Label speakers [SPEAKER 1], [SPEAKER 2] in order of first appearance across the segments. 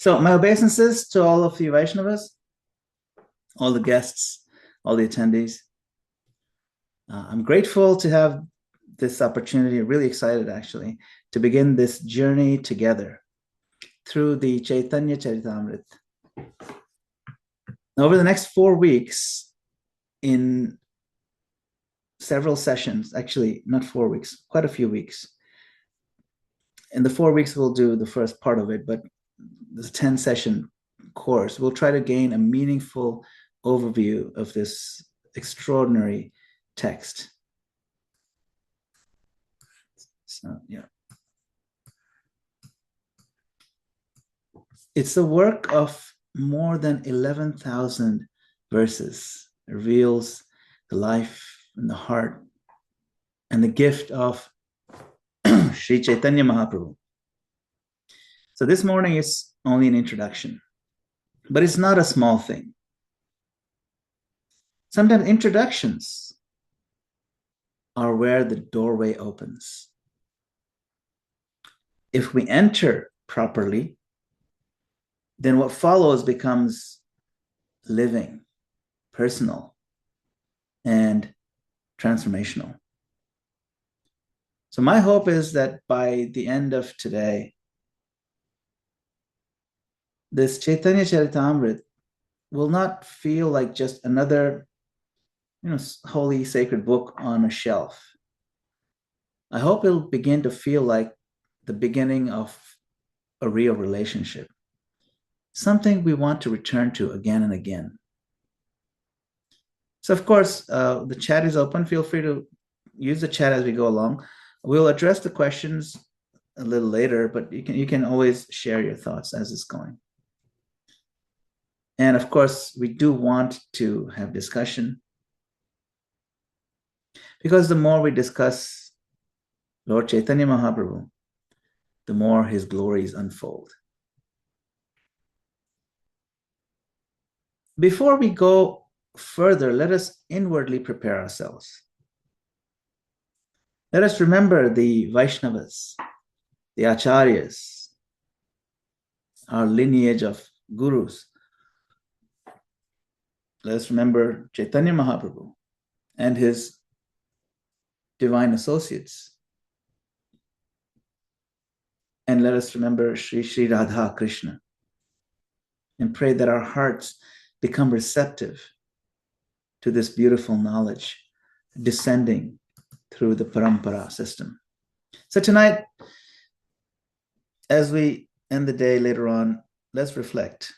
[SPEAKER 1] So my obeisances to all of the Vaishnavas, all the guests, all the attendees. I'm grateful to have this opportunity, really excited actually, to begin this journey together through the Chaitanya Charitamrita. Over the next 4 weeks, in several sessions, actually not 4 weeks, quite a few weeks. In the 4 weeks, we'll do the first part of it, but this 10-session course, we'll try to gain a meaningful overview of this extraordinary text. So, yeah. It's the work of more than 11,000 verses. It reveals the life and the heart and the gift of Sri Chaitanya Mahaprabhu. So this morning is only an introduction, but it's not a small thing. Sometimes introductions are where the doorway opens. If we enter properly, then what follows becomes living, personal, and transformational. So my hope is that by the end of today, this Chaitanya Charitamrita will not feel like just another, holy sacred book on a shelf. I hope it'll begin to feel like the beginning of a real relationship, something we want to return to again and again. So, of course, the chat is open. Feel free to use the chat as we go along. We'll address the questions a little later, but you can always share your thoughts as it's going. And of course, we do want to have discussion, because the more we discuss Lord Chaitanya Mahaprabhu, the more his glories unfold. Before we go further, let us inwardly prepare ourselves. Let us remember the Vaishnavas, the Acharyas, our lineage of gurus. Let us remember Chaitanya Mahaprabhu and his divine associates. And let us remember Sri Radha Krishna, and pray that our hearts become receptive to this beautiful knowledge descending through the parampara system. So tonight, as we end the day later on, let's reflect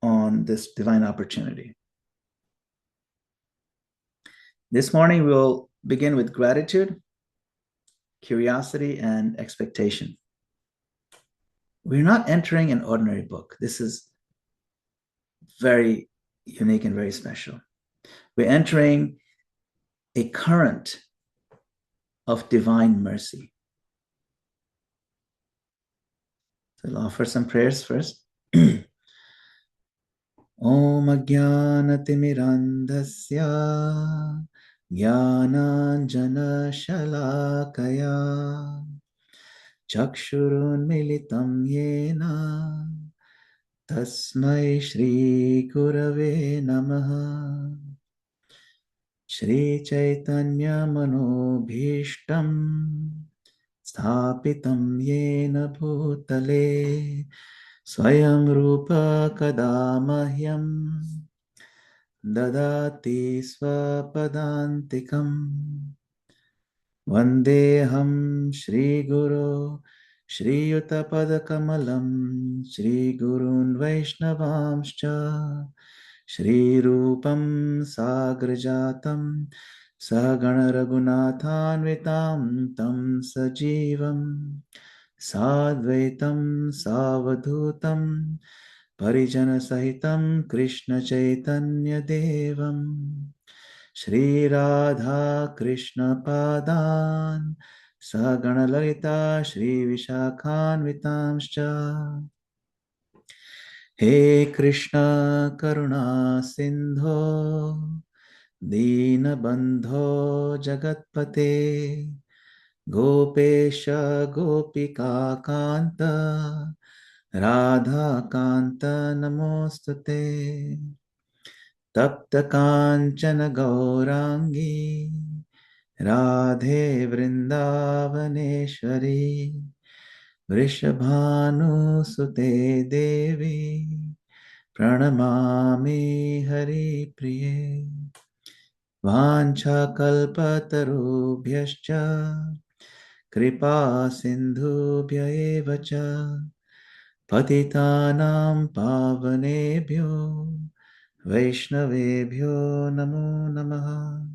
[SPEAKER 1] on this divine opportunity. This morning, we'll begin with gratitude, curiosity, and expectation. We're not entering an ordinary book. This is very unique and very special. We're entering a current of divine mercy. So I'll offer some prayers first. Om Ajnanatirmirandhasya Jnananjana Shalakaya Chakshurunmilitam Yena Tasmai Shri Gurave Namaha. Shri Chaitanya Manobhishtam Sthapitam Yena Bhutale Swayam Rupa Kadamahyam Dadati Swapadantikam Vandeham Shri Guru Shri Yutapadakamalam Shri Gurun Vaishnavamscha Shri Rupam Sagrajatam Sagana Raghunathanvitam Tam Sajivam Sadvaitam Savadhutam Parijana Sahitam Krishna Chaitanya Devam Shri Radha Krishna Padan Sagana Lalita Shri Vishakhanvitamscha. He Krishna Karuna Sindho Dina Bandho Jagatpate Gopesha Gopika Kanta Radha Kanta Namostute Tapta Kanchana Gaurangi Radhe Vrindavaneshwari Vrishabhanu Sute Devi Pranamami Hari Priye Vancha Kalpatarubhyascha Kripa Sindhubhya eva cha Patitanam Pavanebhyo Vaishnavebhyo Namo Namaha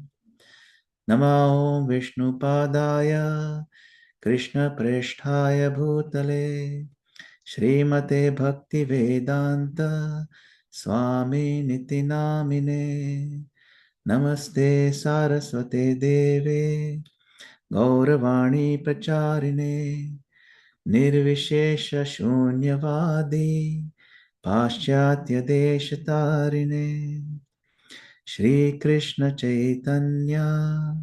[SPEAKER 1] Namo Vishnu Padaya Krishna Presthaya Bhutale Srimate Bhakti Vedanta Swami Niti Namine Namaste Saraswate Deve Gauravani Pracharine Nirvishesha Shunyavadi Paschatya Deshatarine Shri Krishna Chaitanya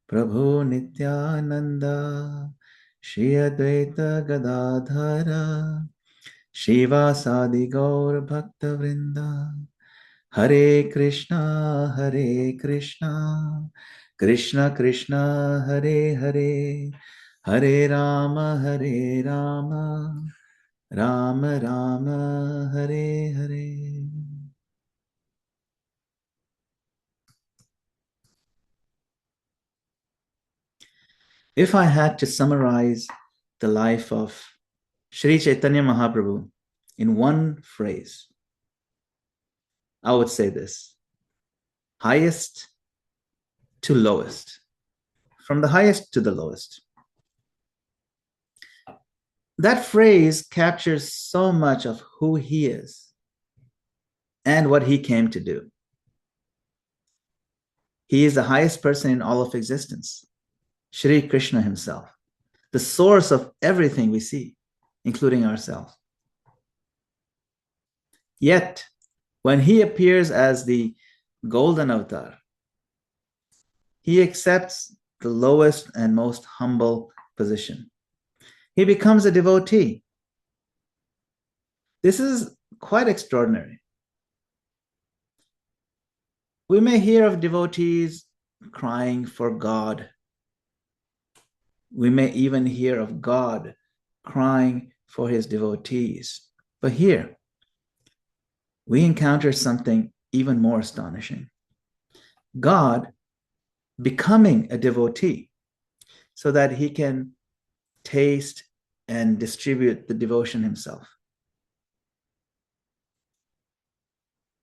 [SPEAKER 1] Prabhu Nityananda Shri Advaita Gadadhara Shivasadi Gaur Bhakta Vrinda Hare Krishna Krishna Krishna Hare Hare Hare Rama Rama Rama Hare Hare. If I had to summarize the life of Sri Chaitanya Mahaprabhu in one phrase, I would say this: highest to lowest, from the highest to the lowest. That phrase captures so much of who he is and what he came to do. He is the highest person in all of existence, Shri Krishna himself, the source of everything we see, including ourselves. Yet, when he appears as the golden avatar, he accepts the lowest and most humble position. He becomes a devotee. This is quite extraordinary. We may hear of devotees crying for God. We may even hear of God crying for his devotees. But here, we encounter something even more astonishing. God becoming a devotee so that he can taste and distribute the devotion himself.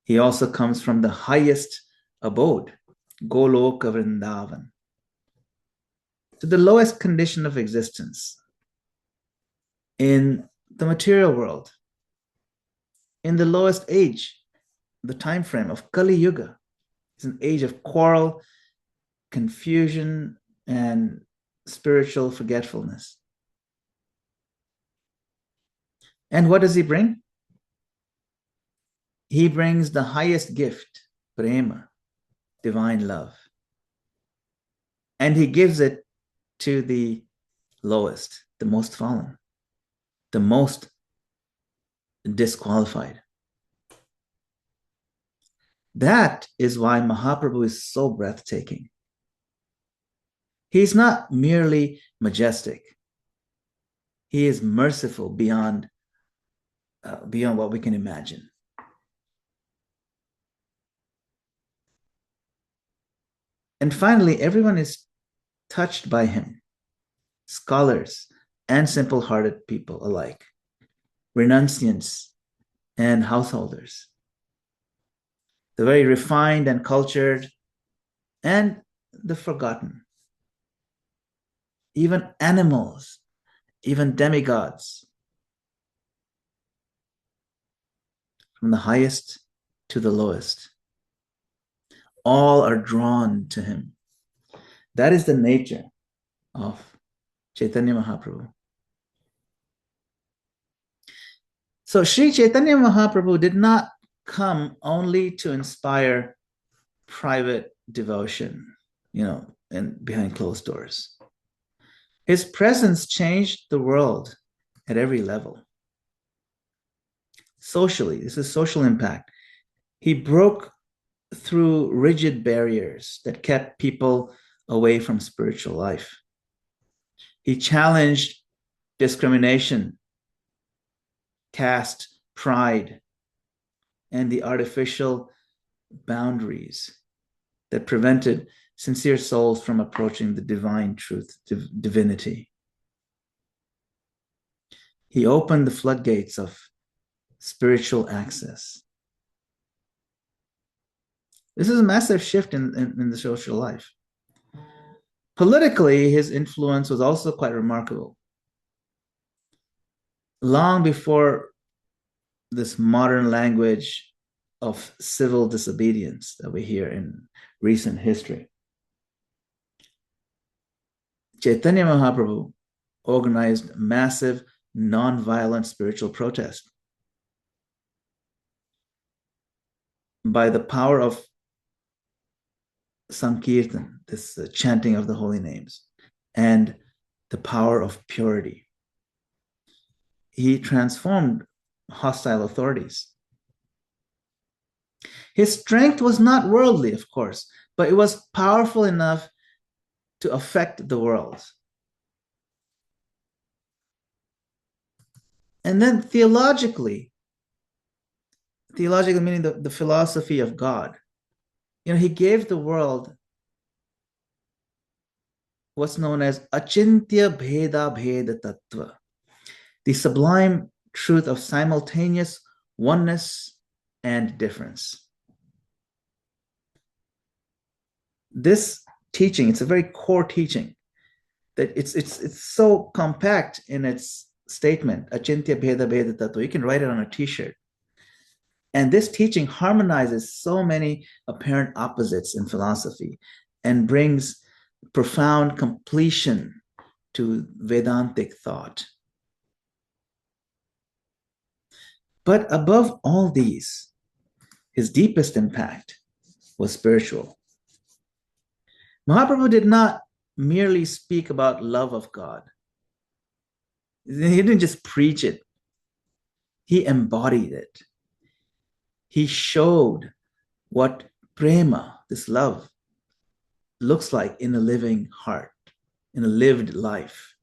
[SPEAKER 1] He also comes from the highest abode, Goloka Vrindavan, to the lowest condition of existence in the material world, in the lowest age, the time frame of Kali Yuga. It's an age of quarrel, confusion, and spiritual forgetfulness. And what does he bring? He brings the highest gift, prema, divine love. And he gives it to the lowest, the most fallen, the most disqualified. That is why Mahaprabhu is so breathtaking. He's not merely majestic. He is merciful beyond what we can imagine. And finally, everyone is touched by him, scholars and simple-hearted people alike, renunciants and householders, the very refined and cultured, and the forgotten, even animals, even demigods, from the highest to the lowest. All are drawn to him. That is the nature of Chaitanya Mahaprabhu. So Sri Chaitanya Mahaprabhu did not come only to inspire private devotion, and behind closed doors. His presence changed the world at every level. socially. This is social impact. He broke through rigid barriers that kept people away from spiritual life. He challenged discrimination, caste, pride, and the artificial boundaries that prevented sincere souls from approaching the divine truth, divinity. He opened the floodgates of spiritual access. This is a massive shift in the social life. Politically, his influence was also quite remarkable. Long before this modern language of civil disobedience that we hear in recent history, Chaitanya Mahaprabhu organized massive non-violent spiritual protest. By the power of Sankirtan, this chanting of the holy names, and the power of purity, he transformed hostile authorities. His strength was not worldly, of course, but it was powerful enough to affect the world. And then theologically meaning the philosophy of God, he gave the world what's known as achintya bheda bheda tattva, the sublime truth of simultaneous oneness and difference. This teaching, it's a very core teaching, that it's so compact in its statement, achintya bheda bheda tattva. You can write it on a t-shirt. And this teaching harmonizes so many apparent opposites in philosophy and brings profound completion to Vedantic thought. But above all these, his deepest impact was spiritual. Mahaprabhu did not merely speak about love of God. He didn't just preach it. He embodied it. He showed what prema, this love, looks like in a living heart, in a lived life.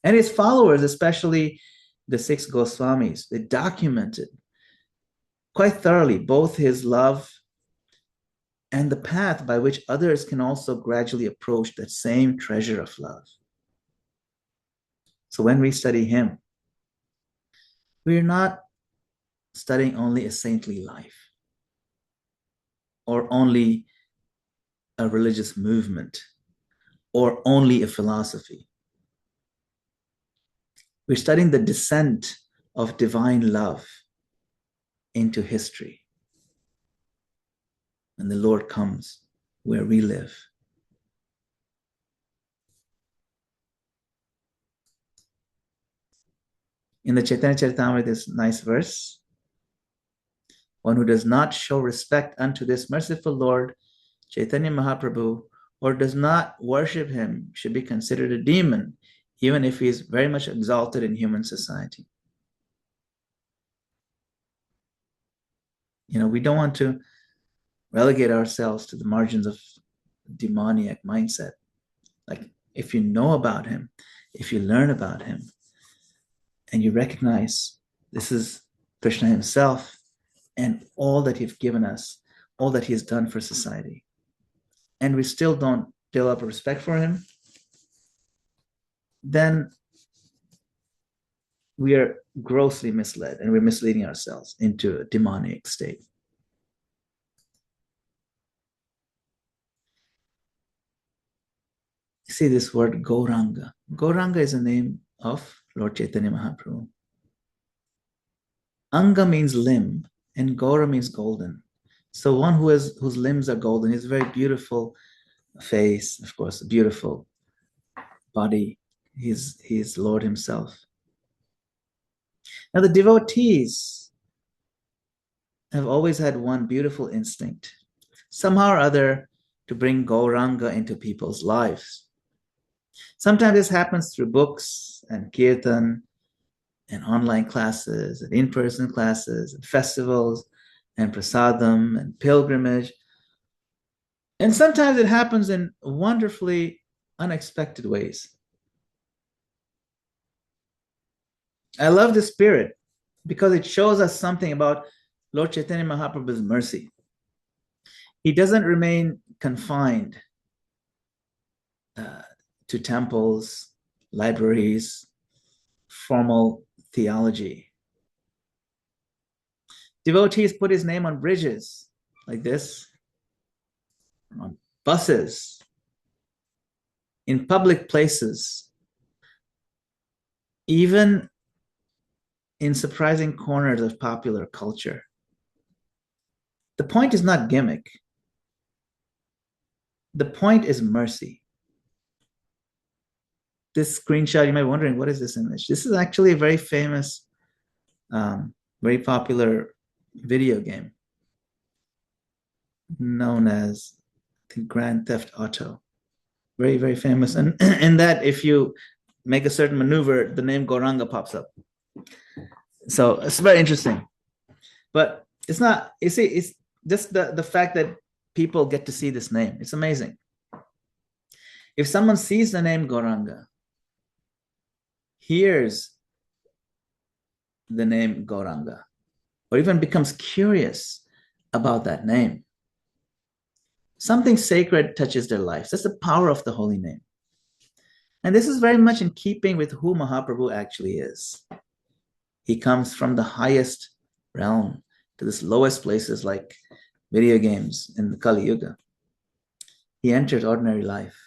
[SPEAKER 1] And his followers, especially the 6 Goswamis, they documented quite thoroughly both his love and the path by which others can also gradually approach that same treasure of love. So when we study him, we're not studying only a saintly life or only a religious movement or only a philosophy. We're studying the descent of divine love into history. And the Lord comes where we live. In the Chaitanya Charitamrita, this nice verse, one who does not show respect unto this merciful Lord, Chaitanya Mahaprabhu, or does not worship him, should be considered a demon, even if he is very much exalted in human society. We don't want to relegate ourselves to the margins of demoniac mindset. Like, if you know about him, if you learn about him, and you recognize this is Krishna himself and all that he's given us, all that he has done for society, and we still don't develop a respect for him, then we are grossly misled and we're misleading ourselves into a demonic state. You see this word Gauranga. Gauranga is a name of Lord Chaitanya Mahaprabhu. Anga means limb and Gaura means golden. So one whose limbs are golden, he has a very beautiful face, of course, a beautiful body. He's Lord himself. Now the devotees have always had one beautiful instinct, somehow or other, to bring Gauranga into people's lives. Sometimes this happens through books and kirtan, and online classes and in-person classes and festivals and prasadam and pilgrimage. And sometimes it happens in wonderfully unexpected ways. I love the spirit because it shows us something about Lord Chaitanya Mahaprabhu's mercy. He doesn't remain confined to temples, libraries, formal theology. Devotees put his name on bridges like this, on buses, in public places, even in surprising corners of popular culture. The point is not gimmick. The point is mercy. This screenshot, you might be wondering, what is this image? This is actually a very famous, very popular video game known as the Grand Theft Auto. Very, very famous. And in that, if you make a certain maneuver, the name Gauranga pops up. So it's very interesting. But it's not, you see, it's just the fact that people get to see this name. It's amazing. If someone sees the name Gauranga, hears the name Gauranga, or even becomes curious about that name, something sacred touches their lives. That's the power of the holy name. And this is very much in keeping with who Mahaprabhu actually is. He comes from the highest realm to the lowest places like video games in the Kali Yuga. He enters ordinary life.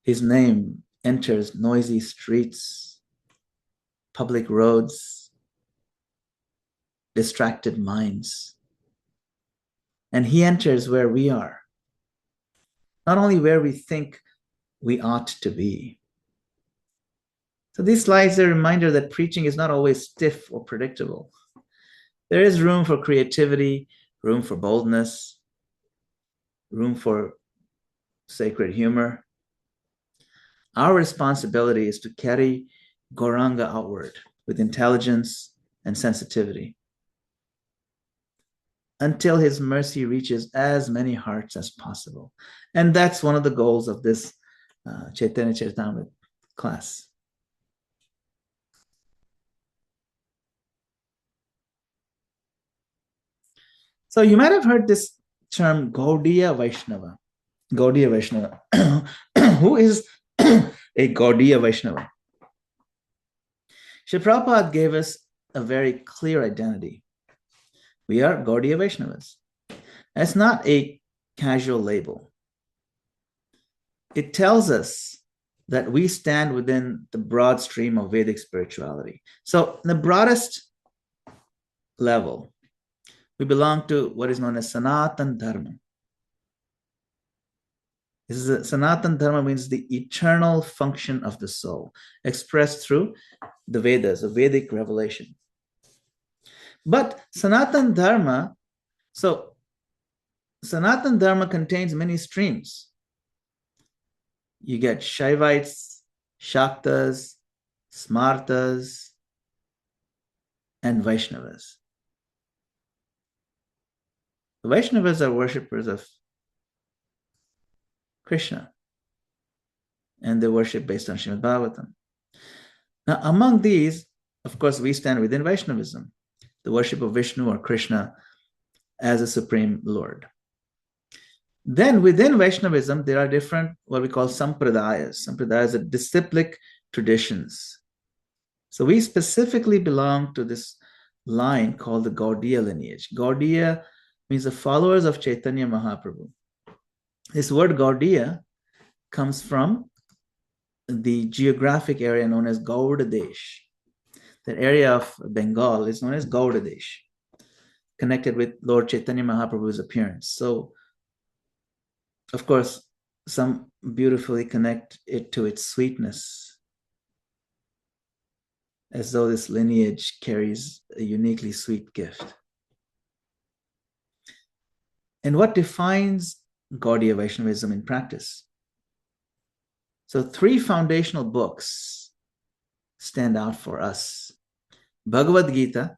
[SPEAKER 1] His name enters noisy streets, public roads, distracted minds. And he enters where we are, not only where we think we ought to be. So these slides are a reminder that preaching is not always stiff or predictable. There is room for creativity, room for boldness, room for sacred humor. Our responsibility is to carry Gauranga outward with intelligence and sensitivity until his mercy reaches as many hearts as possible. And that's one of the goals of this Chaitanya Charitamrita class. So you might have heard this term Gaudiya Vaishnava. Gaudiya Vaishnava. Who is a Gaudiya Vaishnava? Srila Prabhupada gave us a very clear identity. We are Gaudiya Vaishnavas. That's not a casual label. It tells us that we stand within the broad stream of Vedic spirituality. So, in the broadest level, we belong to what is known as Sanatan Dharma. Sanatan Dharma means the eternal function of the soul, expressed through the Vedas, the Vedic revelation. But Sanatan Dharma contains many streams. You get Shaivites, Shaktas, Smartas, and Vaishnavas. The Vaishnavas are worshippers of Krishna, and they worship based on Srimad Bhagavatam. Now, among these, of course, we stand within Vaishnavism, the worship of Vishnu or Krishna as a supreme Lord. Then within Vaishnavism, there are different, what we call sampradayas. Sampradayas are disciplic traditions. So we specifically belong to this line called the Gaudiya lineage. Gaudiya means the followers of Chaitanya Mahaprabhu. This word Gaudiya comes from the geographic area known as Gaudadesh. That area of Bengal is known as Gaudadesh, connected with Lord Chaitanya Mahaprabhu's appearance. So, of course, some beautifully connect it to its sweetness, as though this lineage carries a uniquely sweet gift. And what defines Gaudiya Vaishnavism in practice? So 3 foundational books stand out for us. Bhagavad Gita,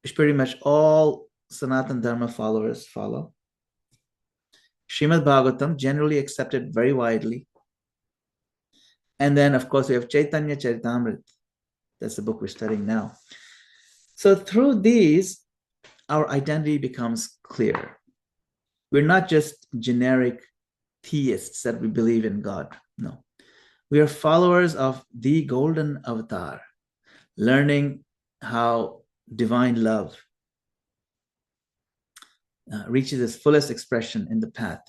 [SPEAKER 1] which pretty much all Sanatana Dharma followers follow. Srimad Bhagavatam, generally accepted very widely. And then, of course, we have Chaitanya Charitamrita. That's the book we're studying now. So through these, our identity becomes clear. We're not just generic theists that we believe in God. No. We are followers of the golden avatar, learning how divine love reaches its fullest expression in the path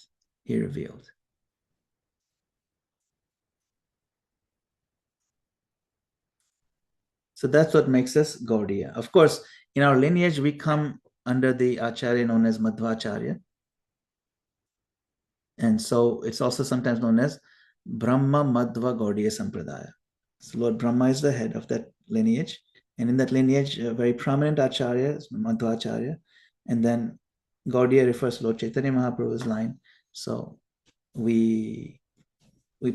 [SPEAKER 1] he revealed. So that's what makes us Gaudiya. Of course, in our lineage, we come under the Acharya known as Madhvacharya. And so it's also sometimes known as Brahma Madhva Gaudiya Sampradaya. So Lord Brahma is the head of that lineage. And in that lineage, a very prominent Acharya is Madhvacharya. And then Gaudiya refers to Lord Chaitanya Mahaprabhu's line. So we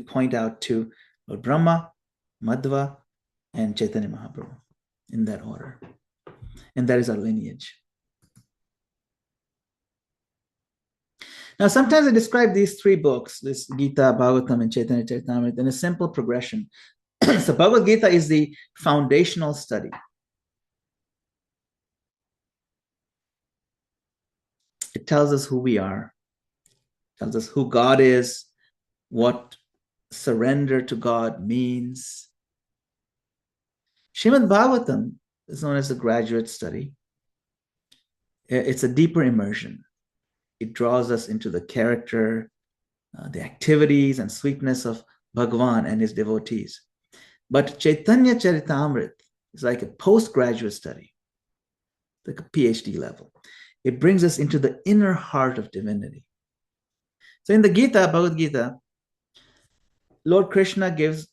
[SPEAKER 1] point out to Lord Brahma, Madhva, and Chaitanya Mahaprabhu in that order. And that is our lineage. Now, sometimes I describe these three books, this Gita, Bhagavatam, and Chaitanya Charitamrita, in a simple progression. So Bhagavad Gita is the foundational study. It tells us who we are, tells us who God is, what surrender to God means. Srimad Bhagavatam is known as the graduate study. It's a deeper immersion. It draws us into the character, the activities and sweetness of Bhagavan and his devotees. But Chaitanya Charitamrita is like a postgraduate study, like a PhD level. It brings us into the inner heart of divinity. So in the Gita, Bhagavad Gita, Lord Krishna gives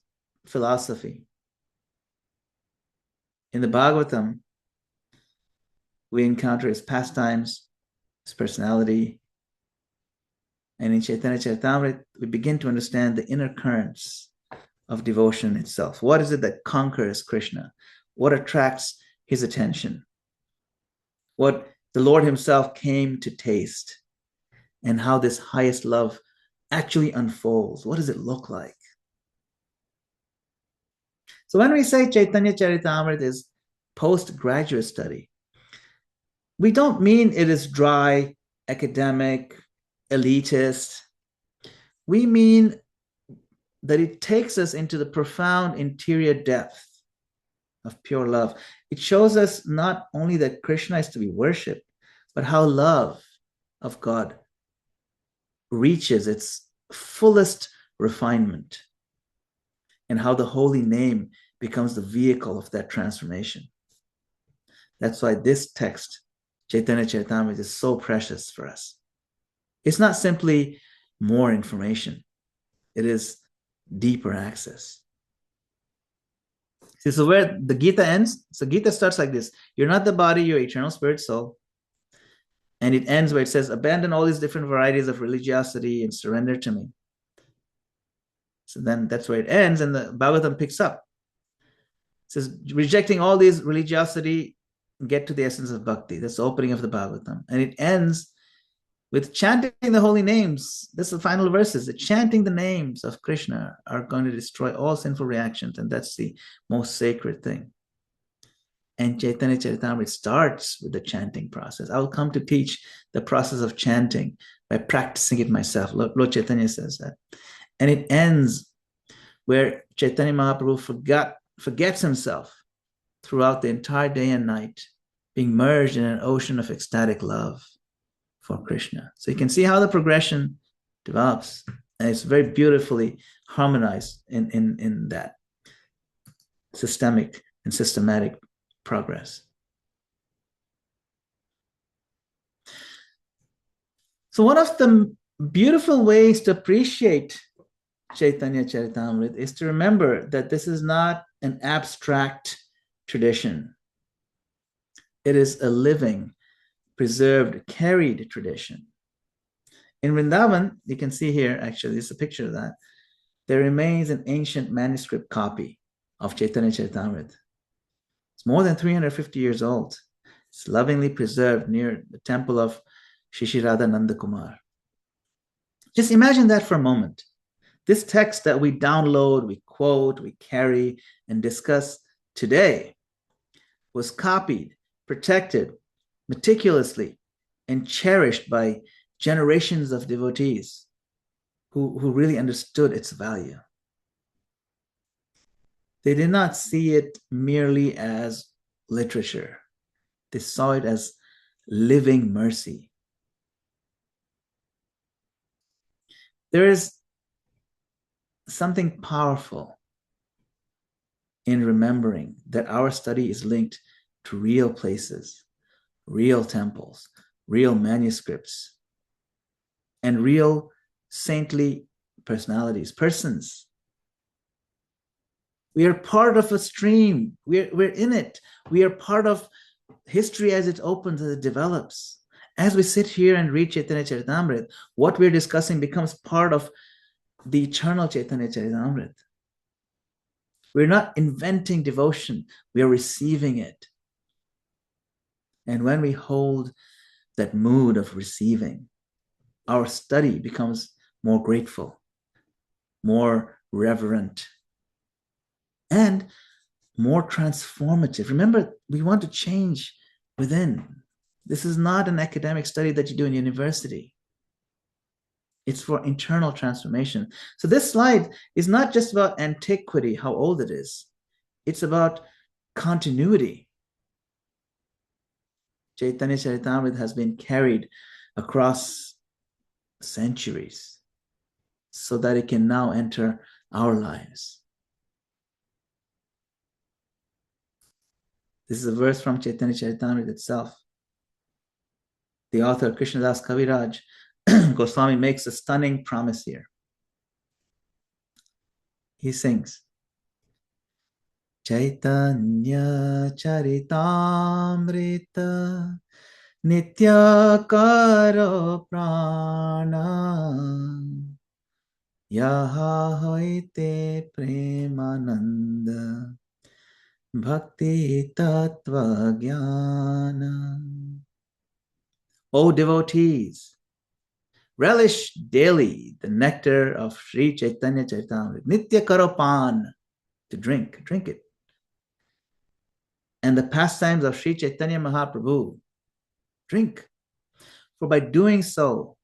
[SPEAKER 1] philosophy. In the Bhagavatam, we encounter his pastimes, his personality. And in Chaitanya Charitamrita, we begin to understand the inner currents of devotion itself. What is it that conquers Krishna? What attracts his attention? What the Lord himself came to taste, and how this highest love actually unfolds. What does it look like? So when we say Chaitanya Charitamrita is postgraduate study, we don't mean it is dry, academic, elitist. We mean that it takes us into the profound interior depth of pure love. It shows us not only that Krishna is to be worshipped, but how love of God reaches its fullest refinement, and how the holy name becomes the vehicle of that transformation. That's why this text, Chaitanya Charitamrita, is so precious for us. It's not simply more information. It is deeper access. See, so where the Gita ends, so Gita starts like this: you're not the body, you're eternal spirit soul. And it ends where it says, abandon all these different varieties of religiosity and surrender to me. So then that's where it ends, and the Bhagavatam picks up. It says, rejecting all these religiosity, get to the essence of bhakti. That's the opening of the Bhagavatam. And it ends with chanting the holy names. That's the final verses. The chanting the names of Krishna are going to destroy all sinful reactions, and that's the most sacred thing. And Chaitanya Charitamrita starts with the chanting process. I will come to teach the process of chanting by practicing it myself. Lord Chaitanya says that. And it ends where Chaitanya Mahaprabhu forgets himself throughout the entire day and night, being merged in an ocean of ecstatic love for Krishna. So you can see how the progression develops. And it's very beautifully harmonized in that systemic and systematic progress. So one of the beautiful ways to appreciate Chaitanya Charitamrita is to remember that this is not an abstract tradition. It is a living, preserved, carried tradition. In Vrindavan, you can see here, actually, there's a picture of that. There remains an ancient manuscript copy of Chaitanya Charitamrita. It's more than 350 years old. It's lovingly preserved near the temple of Shishirada Nanda Kumar. Just imagine that for a moment. This text that we download, we quote, we carry, and discuss today was copied, protected meticulously, and cherished by generations of devotees who really understood its value. They did not see it merely as literature. They saw it as living mercy. There is something powerful in remembering that our study is linked to real places, real temples, real manuscripts, and real saintly personalities, persons. We are part of a stream. We're in it. We are part of history as it opens, as it develops. As we sit here and read Chaitanya Charitamrita, what we're discussing becomes part of the eternal Chaitanya Charitamrita. We're not inventing devotion, we are receiving it. And when we hold that mood of receiving, our study becomes more grateful, more reverent, and more transformative. Remember, we want to change within. This is not an academic study that you do in university. It's for internal transformation. So this slide is not just about antiquity, how old it is. It's about continuity. Chaitanya Charitamrita has been carried across centuries so that it can now enter our lives. This is a verse from Chaitanya Charitamrita itself. The author, Krishnadas Kaviraj Goswami, makes a stunning promise here. He sings, Chaitanya Charitamrita Nitya Karo Prana Yaha Hoite Premananda Bhakti Tattva Jnana. O devotees, relish daily the nectar of Sri Chaitanya Charitamrita. Nitya Karopan, to drink it. And the pastimes of Sri Chaitanya Mahaprabhu, drink. For by doing so,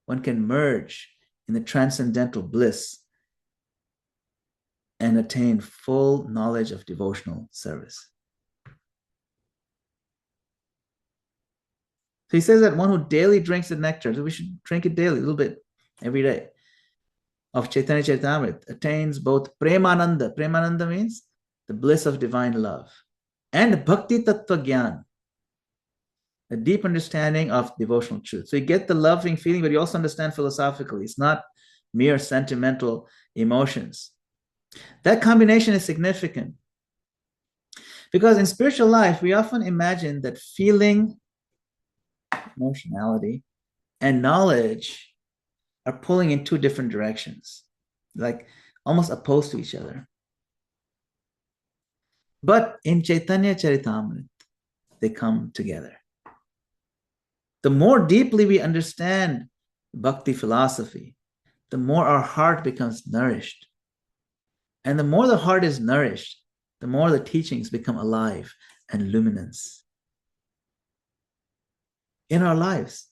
[SPEAKER 1] one can merge in the transcendental bliss and attain full knowledge of devotional service. So he says that one who daily drinks the nectar, so we should drink it daily, a little bit, every day, of Chaitanya Charitamrita, attains both Premananda. Premananda means the bliss of divine love, and Bhakti Tattva Gyan, a deep understanding of devotional truth. So you get the loving feeling, but you also understand philosophically. It's not mere sentimental emotions. That combination is significant because in spiritual life, we often imagine that feeling, emotionality, and knowledge are pulling in two different directions, like almost opposed to each other. But in Chaitanya Charitamrita, they come together. The more deeply we understand bhakti philosophy, the more our heart becomes nourished. And the more the heart is nourished, the more the teachings become alive and luminous in our lives.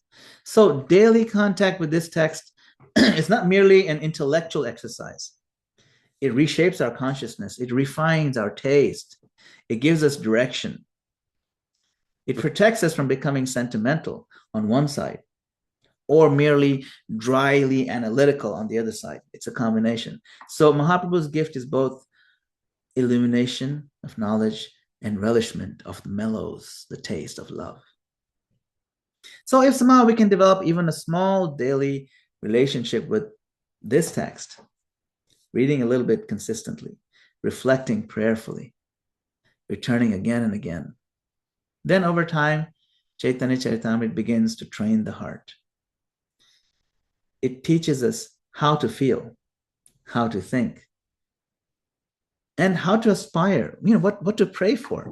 [SPEAKER 1] So daily contact with this text is not merely an intellectual exercise. It reshapes our consciousness. It refines our taste. It gives us direction. It protects us from becoming sentimental on one side or merely dryly analytical on the other side. It's a combination. So Mahaprabhu's gift is both illumination of knowledge and relishment of the mellows, the taste of love. So if somehow we can develop even a small daily relationship with this text, reading a little bit consistently, reflecting prayerfully, returning again and again, then over time, Chaitanya Charitamrita begins to train the heart. It teaches us how to feel, how to think, and how to aspire, what to pray for,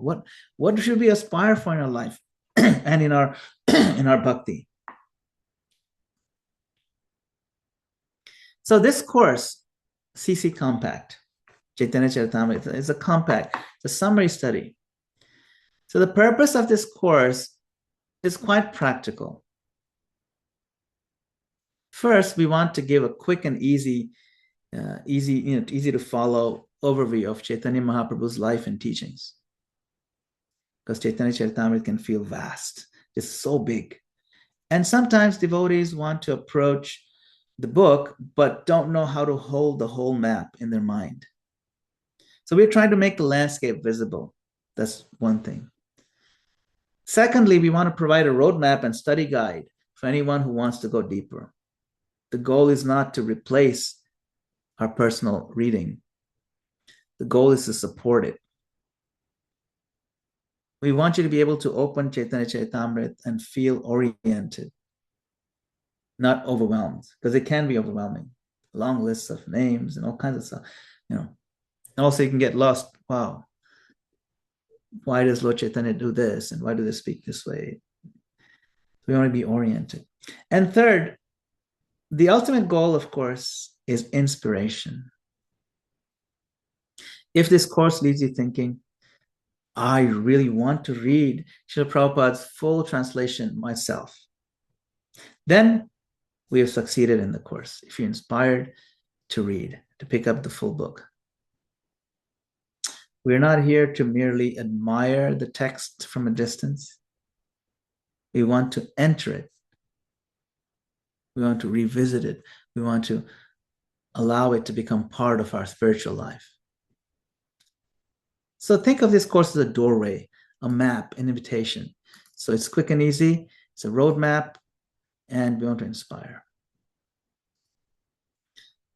[SPEAKER 1] what should we aspire for in our life and in our in our bhakti. So this course, CC Compact, Chaitanya Charitamrita, is a compact, it's a summary study. So the purpose of this course is quite practical. First, we want to give a quick and easy to follow overview of Chaitanya Mahaprabhu's life and teachings. Because Chaitanya Charitamrita can feel vast. It's so big. And sometimes devotees want to approach the book, but don't know how to hold the whole map in their mind. So we're trying to make the landscape visible. That's one thing. Secondly, we want to provide a roadmap and study guide for anyone who wants to go deeper. The goal is not to replace our personal reading. The goal is to support it. We want you to be able to open Chaitanya Charitamrita and feel oriented, not overwhelmed, because it can be overwhelming. Long lists of names and all kinds of stuff, And also you can get lost. Wow, why does Lord Chaitanya do this? And why do they speak this way? We want to be oriented. And third, the ultimate goal, of course, is inspiration. If this course leaves you thinking, I really want to read Srila Prabhupada's full translation myself, then we have succeeded in the course. If you're inspired to read, to pick up the full book. We're not here to merely admire the text from a distance. We want to enter it. We want to revisit it. We want to allow it to become part of our spiritual life. So think of this course as a doorway, a map, an invitation. So it's quick and easy. It's a roadmap, and we want to inspire.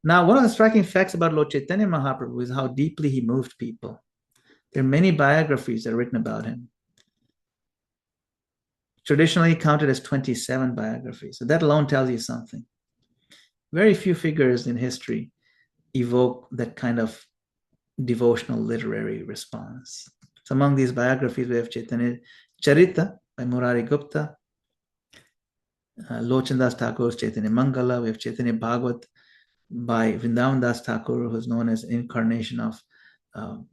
[SPEAKER 1] Now, one of the striking facts about Lord Chaitanya Mahaprabhu is how deeply he moved people. There are many biographies that are written about him. Traditionally counted as 27 biographies. So that alone tells you something. Very few figures in history evoke that kind of devotional literary response. So among these biographies, we have Chaitanya Charita by Murari Gupta, Lochan Das Thakur's Chaitanya Mangala. We have Chaitanya Bhagavat by Vrindavan Das Thakur, who is known as an incarnation of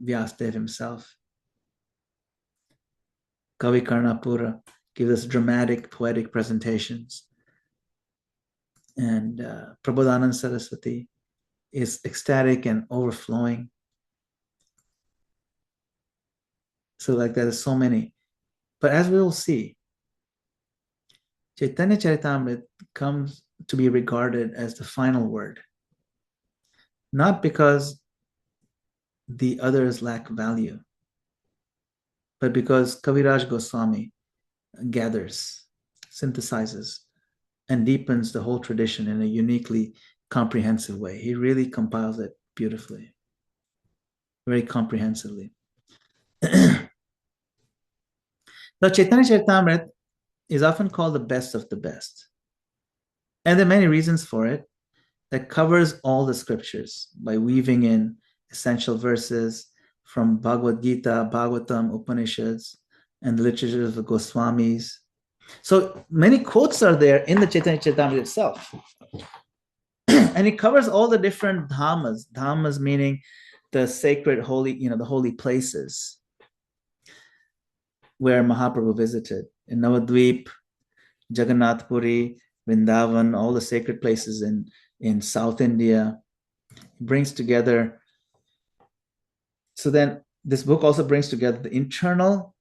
[SPEAKER 1] Vyasdev himself. Kavi Karnapura gives us dramatic, poetic presentations. And Prabodhanand Saraswati is ecstatic and overflowing. So like that, there's so many. But as we will see, Chaitanya Charitamrita comes to be regarded as the final word. Not because the others lack value, but because Kaviraj Goswami gathers, synthesizes, and deepens the whole tradition in a uniquely comprehensive way. He really compiles it beautifully, very comprehensively. Now, Chaitanya Charitamrita is often called the best of the best. And there are many reasons for it. That covers all the scriptures by weaving in essential verses from Bhagavad Gita, Bhagavatam, Upanishads, and the literature of the Goswamis. So many quotes are there in the Chaitanya Charitamrita itself. And it covers all the different dhammas. Dhammas meaning the sacred, holy, the holy places where Mahaprabhu visited. In Navadvip, Jagannath Puri, Vrindavan, all the sacred places in South India. It brings together. So then this book also brings together the internal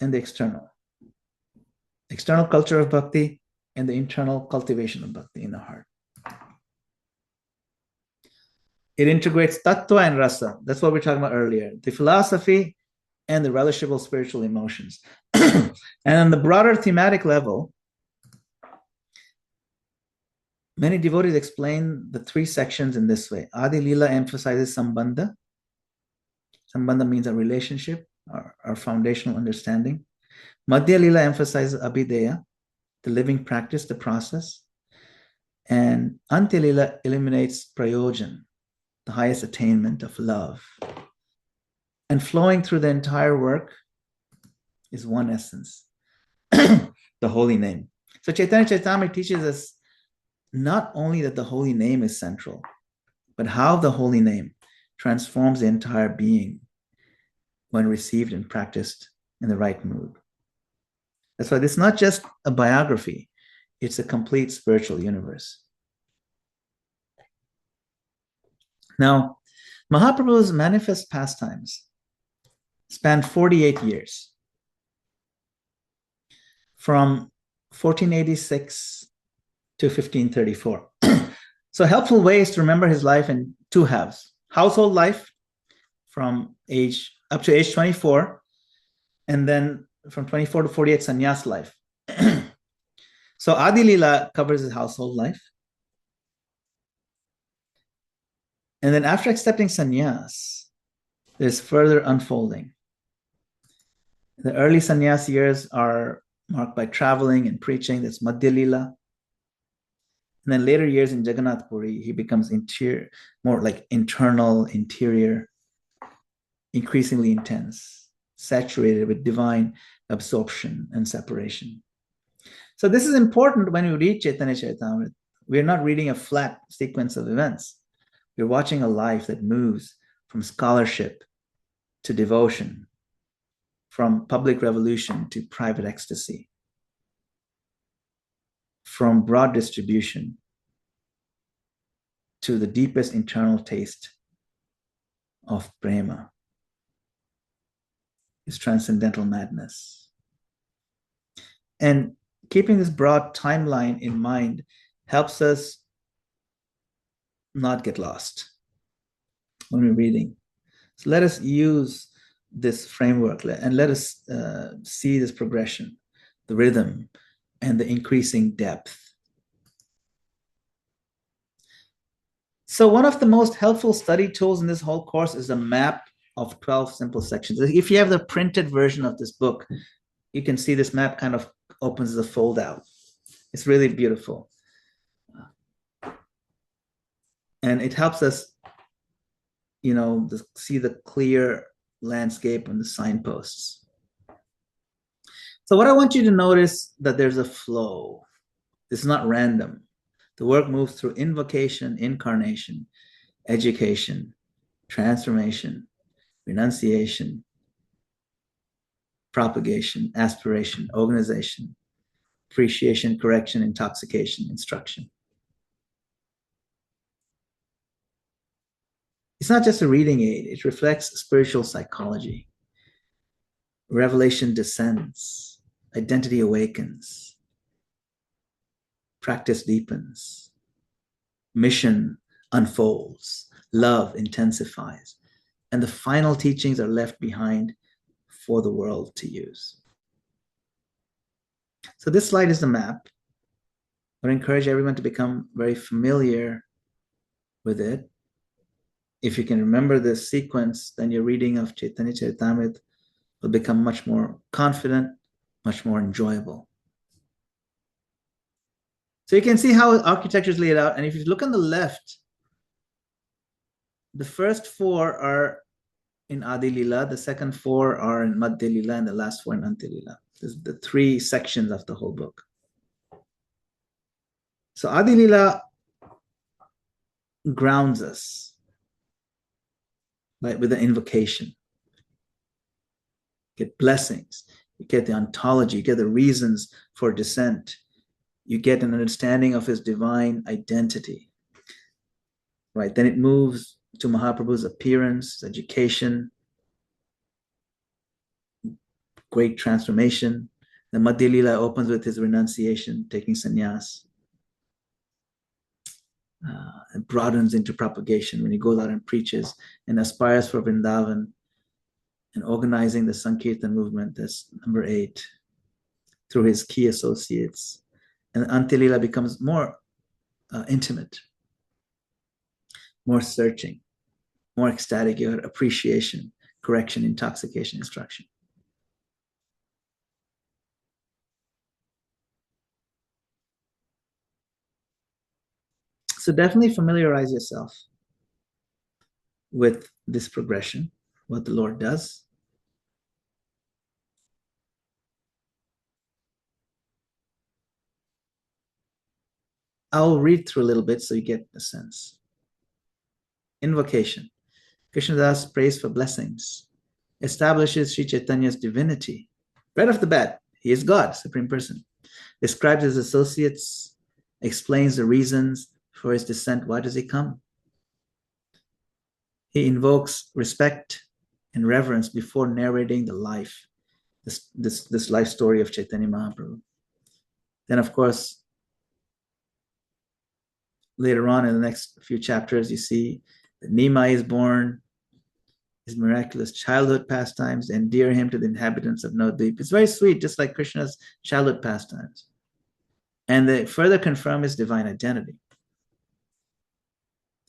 [SPEAKER 1] and the external. External culture of bhakti and the internal cultivation of bhakti in the heart. It integrates tattva and rasa. That's what we were talking about earlier. The philosophy and the relishable spiritual emotions. And on the broader thematic level, many devotees explain the three sections in this way. Adi Lila emphasizes sambandha. Sambandha means a relationship, our foundational understanding. Madhya Lila emphasizes abhideya, the living practice, the process. And Antya Lila eliminates prayojan, the highest attainment of love. And flowing through the entire work is one essence, the holy name. So Chaitanya Charitamrita teaches us not only that the holy name is central, but how the holy name transforms the entire being when received and practiced in the right mood. That's why this is not just a biography, it's a complete spiritual universe. Now, Mahaprabhu's manifest pastimes spanned 48 years, from 1486 to 1534. So helpful ways to remember his life in two halves. Household life from age up to age 24, and then from 24 to 48, sannyas life. So Adi Lila covers his household life. And then after accepting sannyas, there's further unfolding. The early sannyas years are marked by traveling and preaching. That's Madhya Lila. And then later years in Jagannath Puri, he becomes more like internal, interior, increasingly intense, saturated with divine absorption and separation. So this is important when we read Chaitanya Charitamrita. We're not reading a flat sequence of events. We're watching a life that moves from scholarship to devotion, from public revolution to private ecstasy, from broad distribution to the deepest internal taste of prema, is transcendental madness. And keeping this broad timeline in mind helps us not get lost when we're reading. So let us use this framework and let us see this progression, the rhythm, and the increasing depth. So one of the most helpful study tools in this whole course is a map of 12 simple sections. If you have the printed version of this book, you can see this map kind of opens the fold out. It's really beautiful. And it helps us, see the clear landscape and the signposts. So what I want you to notice that there's a flow. This is not random. The work moves through invocation, incarnation, education, transformation, renunciation, propagation, aspiration, organization, appreciation, correction, intoxication, instruction. It's not just a reading aid, it reflects spiritual psychology. Revelation descends, identity awakens, practice deepens, mission unfolds, love intensifies, and the final teachings are left behind for the world to use. So this slide is the map. I would encourage everyone to become very familiar with it. If you can remember this sequence, then your reading of Chaitanya Charitamrita will become much more confident, much more enjoyable. So you can see how architecture is laid out. And if you look on the left, the first four are in Adi Lila, the second four are in Madhya Lila, and the last four in Antya Lila. This is the three sections of the whole book. So Adi Lila grounds us, right, with the invocation. You get blessings, you get the ontology, you get the reasons for descent, you get an understanding of his divine identity, right? Then it moves to Mahaprabhu's appearance, education, great transformation. The Madhya Lila opens with his renunciation, taking sannyas. It broadens into propagation when he goes out and preaches and aspires for Vrindavan and organizing the Sankirtan movement. That's number 8, through his key associates. And Antya Lila becomes more intimate, more searching, more ecstatic, your appreciation, correction, intoxication, instruction. So definitely familiarize yourself with this progression, what the Lord does. I'll read through a little bit so you get a sense. Invocation. Krishnadas prays for blessings, establishes Sri Chaitanya's divinity. Right off the bat, he is God, Supreme Person. Describes his associates, explains the reasons for his descent. Why does he come? He invokes respect and reverence before narrating the life, this life story of Chaitanya Mahaprabhu. Then, of course, later on in the next few chapters, you see that Nimai is born, his miraculous childhood pastimes endear him to the inhabitants of Navadvip. It's very sweet, just like Krishna's childhood pastimes. And they further confirm his divine identity.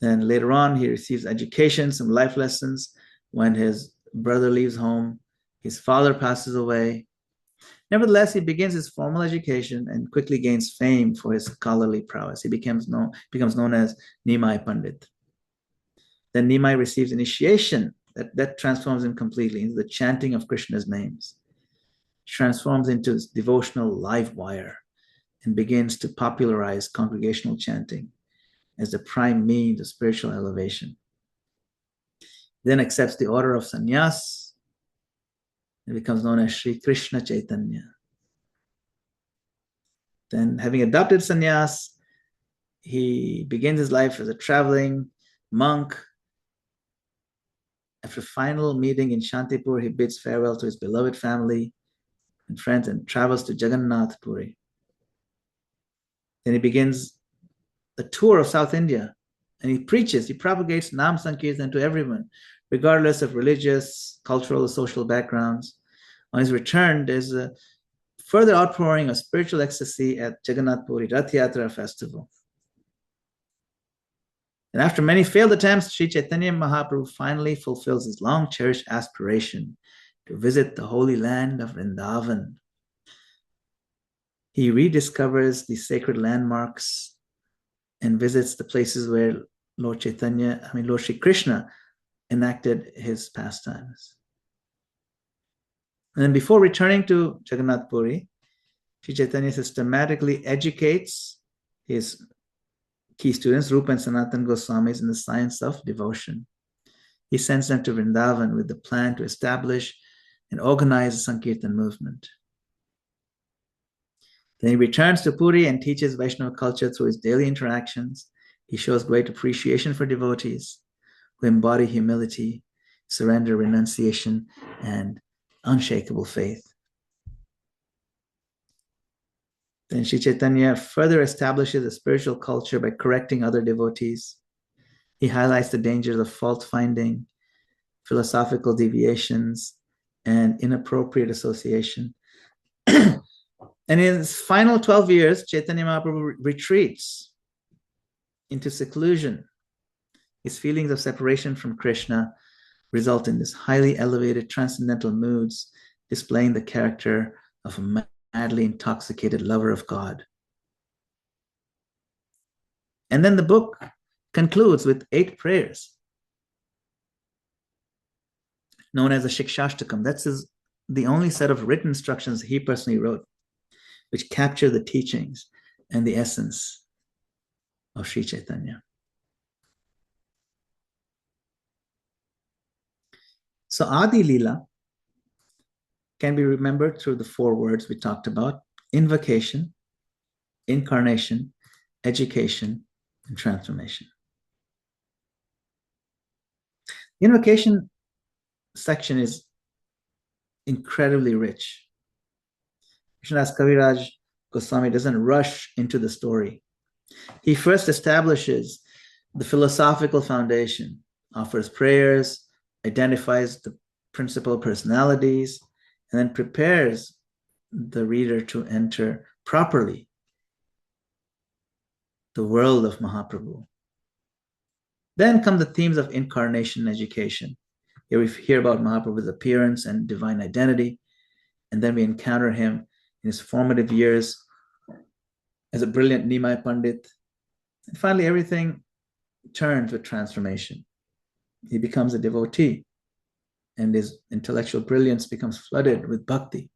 [SPEAKER 1] Then later on, he receives education, some life lessons. When his brother leaves home, his father passes away. Nevertheless, he begins his formal education and quickly gains fame for his scholarly prowess. He becomes known as Nimai Pandit. Then Nimai receives initiation that transforms him completely into the chanting of Krishna's names. Transforms into devotional live wire and begins to popularize congregational chanting as the prime means of spiritual elevation. Then accepts the order of sannyas and becomes known as Sri Krishna Chaitanya. Then, having adopted sannyas, he begins his life as a traveling monk. After a final meeting in Shantipur, he bids farewell to his beloved family and friends and travels to Jagannath Puri. Then he begins the tour of South India and he preaches, he propagates Nam Sankirtan to everyone, regardless of religious, cultural, or social backgrounds. On his return, there's a further outpouring of spiritual ecstasy at Jagannath Puri Rath Yatra festival. And after many failed attempts, Sri Chaitanya Mahaprabhu finally fulfills his long-cherished aspiration to visit the holy land of Vrindavan. He rediscovers the sacred landmarks and visits the places where Lord Sri Krishna enacted his pastimes. And then before returning to Jagannath Puri, Sri Chaitanya systematically educates his key students, Rupa and Sanatan Goswamis, in the science of devotion. He sends them to Vrindavan with the plan to establish and organize the Sankirtan movement. Then he returns to Puri and teaches Vaishnava culture through his daily interactions. He shows great appreciation for devotees who embody humility, surrender, renunciation, and unshakable faith. Then Sri Chaitanya further establishes a spiritual culture by correcting other devotees. He highlights the dangers of fault-finding, philosophical deviations, and inappropriate association. And in his final 12 years, Chaitanya Mahaprabhu retreats into seclusion. His feelings of separation from Krishna result in this highly elevated transcendental moods, displaying the character of a madly intoxicated lover of God. And then the book concludes with 8 prayers, known as the Shikshashtakam. That's the only set of written instructions he personally wrote, which capture the teachings and the essence of Sri Chaitanya. So Adi Leela can be remembered through the 4 words we talked about: invocation, incarnation, education, and transformation. The invocation section is incredibly rich. Krishnadas Kaviraj Goswami doesn't rush into the story. He first establishes the philosophical foundation, offers prayers, identifies the principal personalities, and then prepares the reader to enter properly the world of Mahaprabhu. Then come the themes of incarnation and education. Here we hear about Mahaprabhu's appearance and divine identity, and then we encounter him in his formative years as a brilliant Nimai Pandit. And finally, everything turns with transformation. he becomes a devotee, and his intellectual brilliance becomes flooded with bhakti.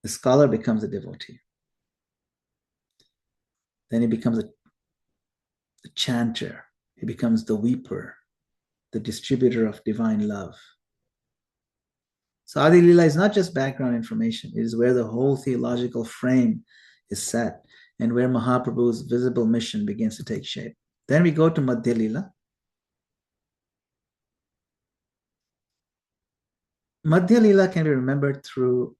[SPEAKER 1] The scholar becomes a devotee. Then he becomes a chanter. He becomes the weeper, the distributor of divine love. So Adi Lila is not just background information. It is where the whole theological frame is set and where Mahaprabhu's visible mission begins to take shape. Then we go to Madhya Lila. Madhya Lila can be remembered through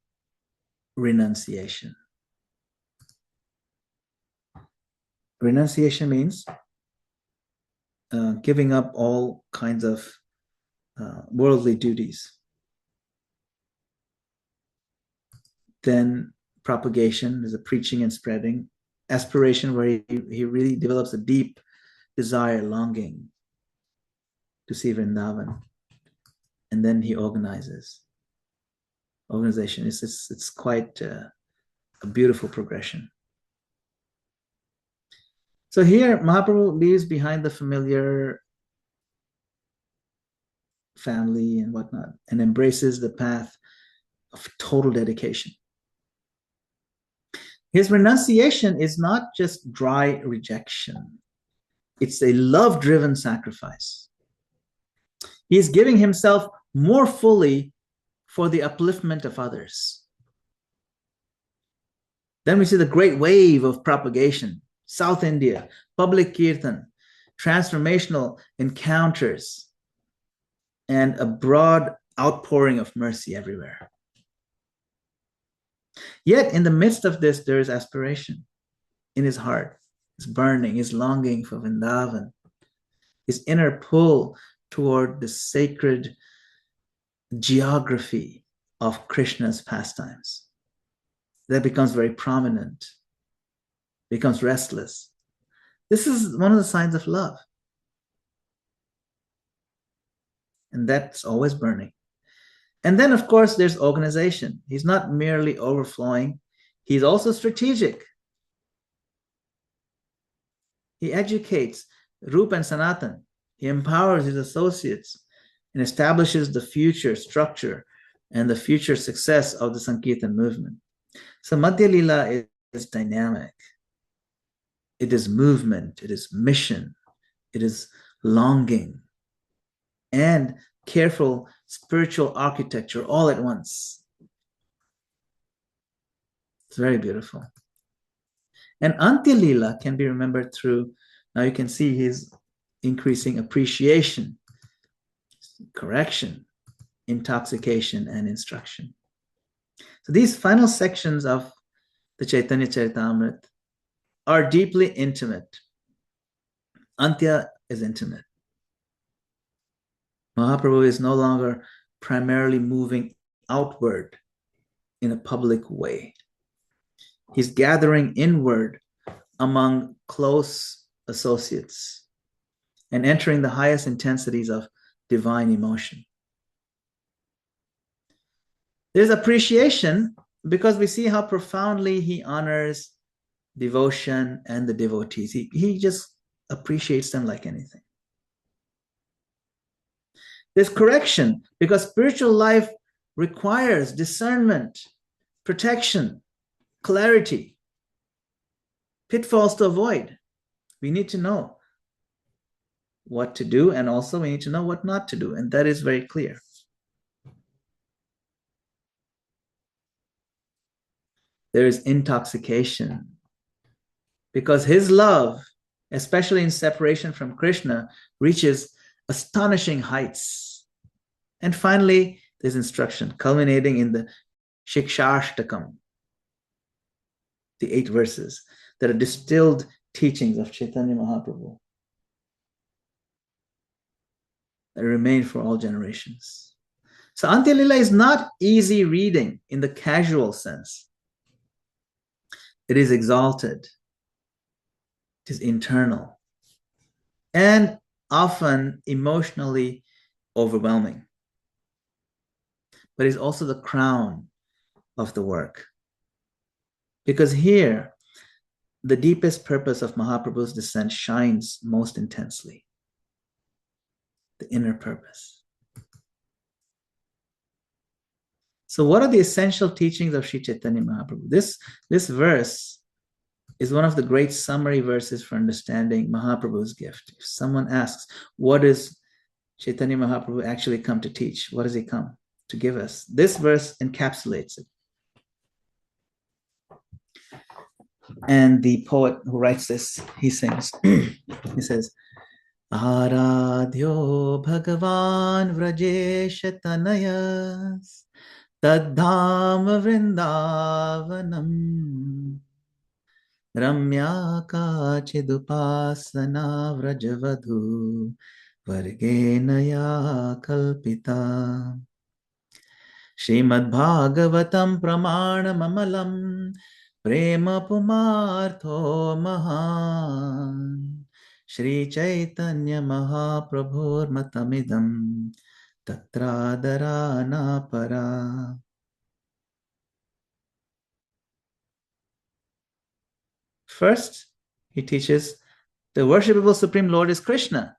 [SPEAKER 1] renunciation. Renunciation means giving up all kinds of worldly duties. Then propagation is a preaching and spreading. Aspiration, where he really develops a deep desire, longing to see Vrindavan. And then he organizes. Organization, it's quite a beautiful progression. So here, Mahaprabhu leaves behind the familiar family and whatnot and embraces the path of total dedication. His renunciation is not just dry rejection. It's a love-driven sacrifice. He is giving himself more fully for the upliftment of others. Then we see the great wave of propagation. South India, public kirtan, transformational encounters, and a broad outpouring of mercy everywhere. Yet in the midst of this, there is aspiration in his heart. His burning, his longing for Vrindavan, his inner pull toward the sacred geography of Krishna's pastimes. That becomes very prominent, becomes restless. This is one of the signs of love. And that's always burning. And then, of course, there's organization. He's not merely overflowing. He's also strategic. He educates Rupa and Sanatan. He empowers his associates and establishes the future structure and the future success of the Sankirtan movement. So Madhya Lila is dynamic. It is movement. It is mission. It is longing and careful spiritual architecture all at once. It's very beautiful. And Antya Lila can be remembered through, now you can see his increasing appreciation, correction, intoxication, and instruction. So these final sections of the Chaitanya Charitamrita are deeply intimate. Antya is intimate. Mahaprabhu is no longer primarily moving outward in a public way. He's gathering inward among close associates and entering the highest intensities of divine emotion. There's appreciation because we see how profoundly he honors devotion and the devotees. He just appreciates them like anything. There's correction because spiritual life requires discernment, protection, clarity, pitfalls to avoid. We need to know what to do, and also we need to know what not to do, and that is very clear. There is intoxication because his love, especially in separation from Krishna, reaches astonishing heights. And finally, there's instruction culminating in the Shikshashtakam, the 8 verses that are distilled teachings of Chaitanya Mahaprabhu that remain for all generations. So Antya Lila is not easy reading in the casual sense. It is exalted. It is internal. And often emotionally overwhelming. But it's also the crown of the work. Because here, the deepest purpose of Mahaprabhu's descent shines most intensely. The inner purpose. So what are the essential teachings of Sri Chaitanya Mahaprabhu? This verse is one of the great summary verses for understanding Mahaprabhu's gift. If someone asks, what does Chaitanya Mahaprabhu actually come to teach? What does he come to give us? This verse encapsulates it. And the poet who writes this, he sings, he says, Aradhyo Bhagavan Vrajesha Tanayas Tadham Vrindavanam Ramya Kachidupasana Vrajavadhu Vargenaya Kalpita Srimad Bhagavatam Pramanam Amalam Prema Pumartho Mahan Shri Chaitanya Mahaprabhur Matamidam Tatradharana Para. First, he teaches the worshipable Supreme Lord is Krishna,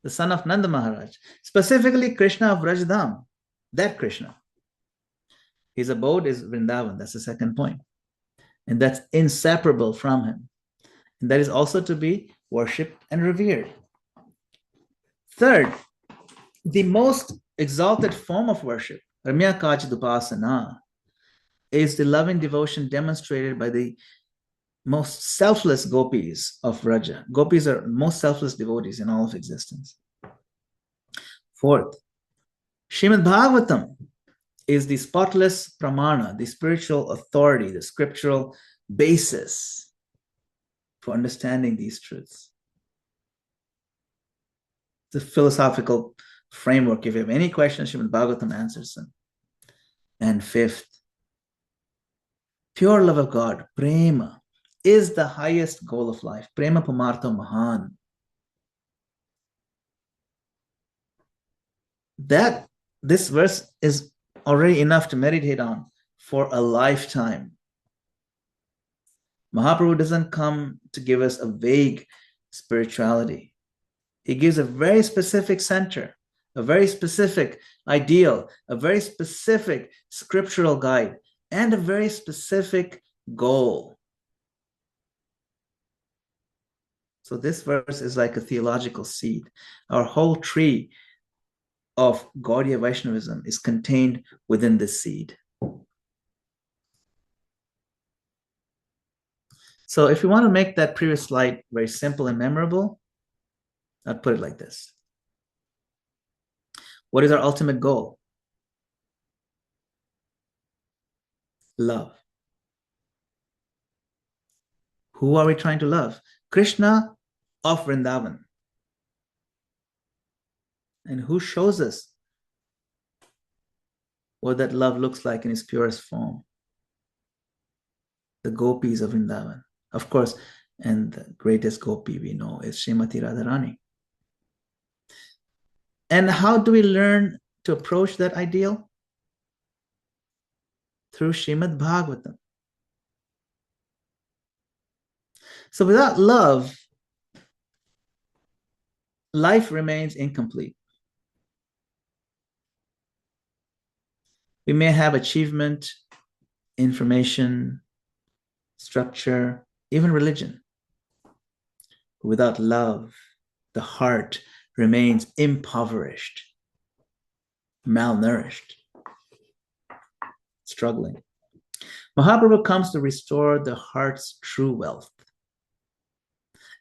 [SPEAKER 1] the son of Nanda Maharaj, specifically Krishna of Vrajdham, that Krishna. His abode is Vrindavan, that's the second point. And that's inseparable from him. And that is also to be worshipped and revered. Third, the most exalted form of worship, Ramya Kachidupasana, is the loving devotion demonstrated by the most selfless gopis of Vraja. Gopis are most selfless devotees in all of existence. Fourth, Srimad Bhagavatam is the spotless pramana, the spiritual authority, the scriptural basis for understanding these truths. The philosophical framework. If you have any questions, Srimad Bhagavatam answers them. And fifth, pure love of God, prema, is the highest goal of life. Prema Pumartha Mahan. This verse is already enough to meditate on for a lifetime. Mahaprabhu doesn't come to give us a vague spirituality. He gives a very specific center, a very specific ideal, a very specific scriptural guide, and a very specific goal. So this verse is like a theological seed. Our whole tree of Gaudiya Vaishnavism is contained within this seed. So if you want to make that previous slide very simple and memorable, I'd put it like this. What is our ultimate goal? Love. Who are we trying to love? Krishna of Vrindavan. And who shows us what that love looks like in its purest form? The gopis of Vrindavan. Of course, and the greatest gopi we know is Srimati Radharani. And how do we learn to approach that ideal? Through Srimad Bhagavatam. So without love, life remains incomplete. We may have achievement, information, structure, even religion. But without love, the heart remains impoverished, malnourished, struggling. Mahaprabhu comes to restore the heart's true wealth.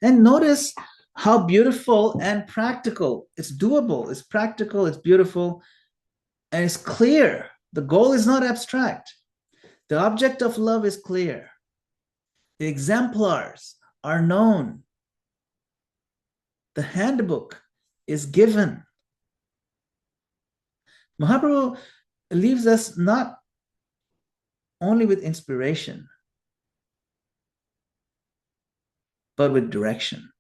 [SPEAKER 1] And notice how beautiful and practical. It's doable, it's practical, it's beautiful, and it's clear. The goal is not abstract. The object of love is clear. The exemplars are known. The handbook is given. Mahaprabhu leaves us not only with inspiration, but with direction.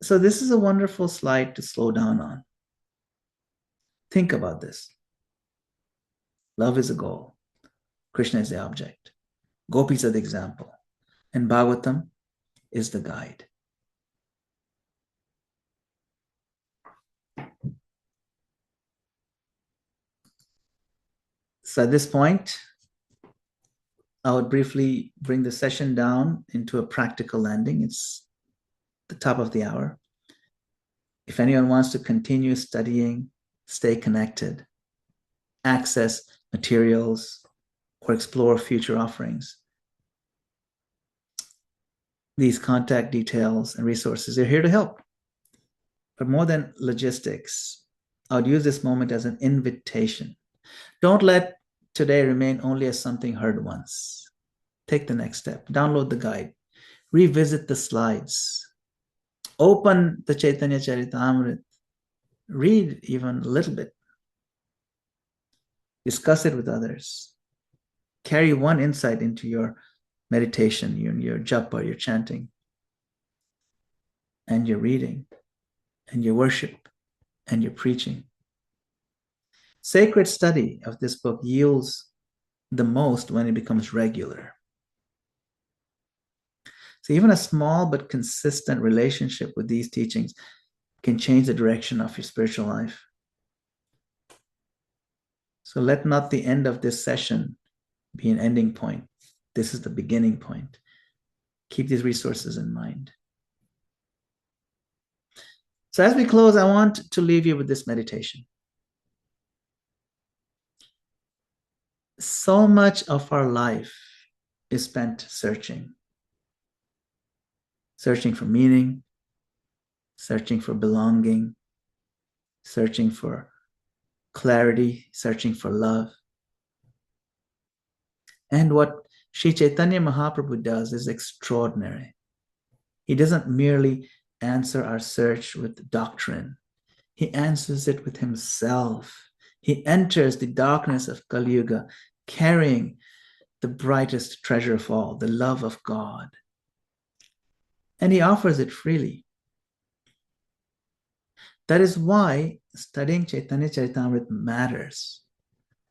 [SPEAKER 1] So this is a wonderful slide to slow down on. Think about this. Love is a goal. Krishna is the object. Gopis are the example. And Bhagavatam is the guide. So at this point, I would briefly bring the session down into a practical landing. It's the top of the hour. If anyone wants to continue studying, stay connected, access materials, or explore future offerings, these contact details and resources are here to help. But more than logistics, I would use this moment as an invitation. Don't let today remain only as something heard once. Take the next step. Download the guide. Revisit the slides. Open the Chaitanya Charitamrita. Read even a little bit. Discuss it with others. Carry one insight into your meditation, your japa, your chanting, and your reading, and your worship, and your preaching. Sacred study of this book yields the most when it becomes regular. So even a small but consistent relationship with these teachings can change the direction of your spiritual life. So let not the end of this session be an ending point. This is the beginning point. Keep these resources in mind. So as we close, I want to leave you with this meditation. So much of our life is spent searching for meaning, searching for belonging, searching for clarity, searching for love. And what Sri Chaitanya Mahaprabhu does is extraordinary. He doesn't merely answer our search with doctrine. He answers it with himself. He enters the darkness of Kali Yuga, carrying the brightest treasure of all, the love of God. And he offers it freely. That is why studying Chaitanya Charitamrita matters.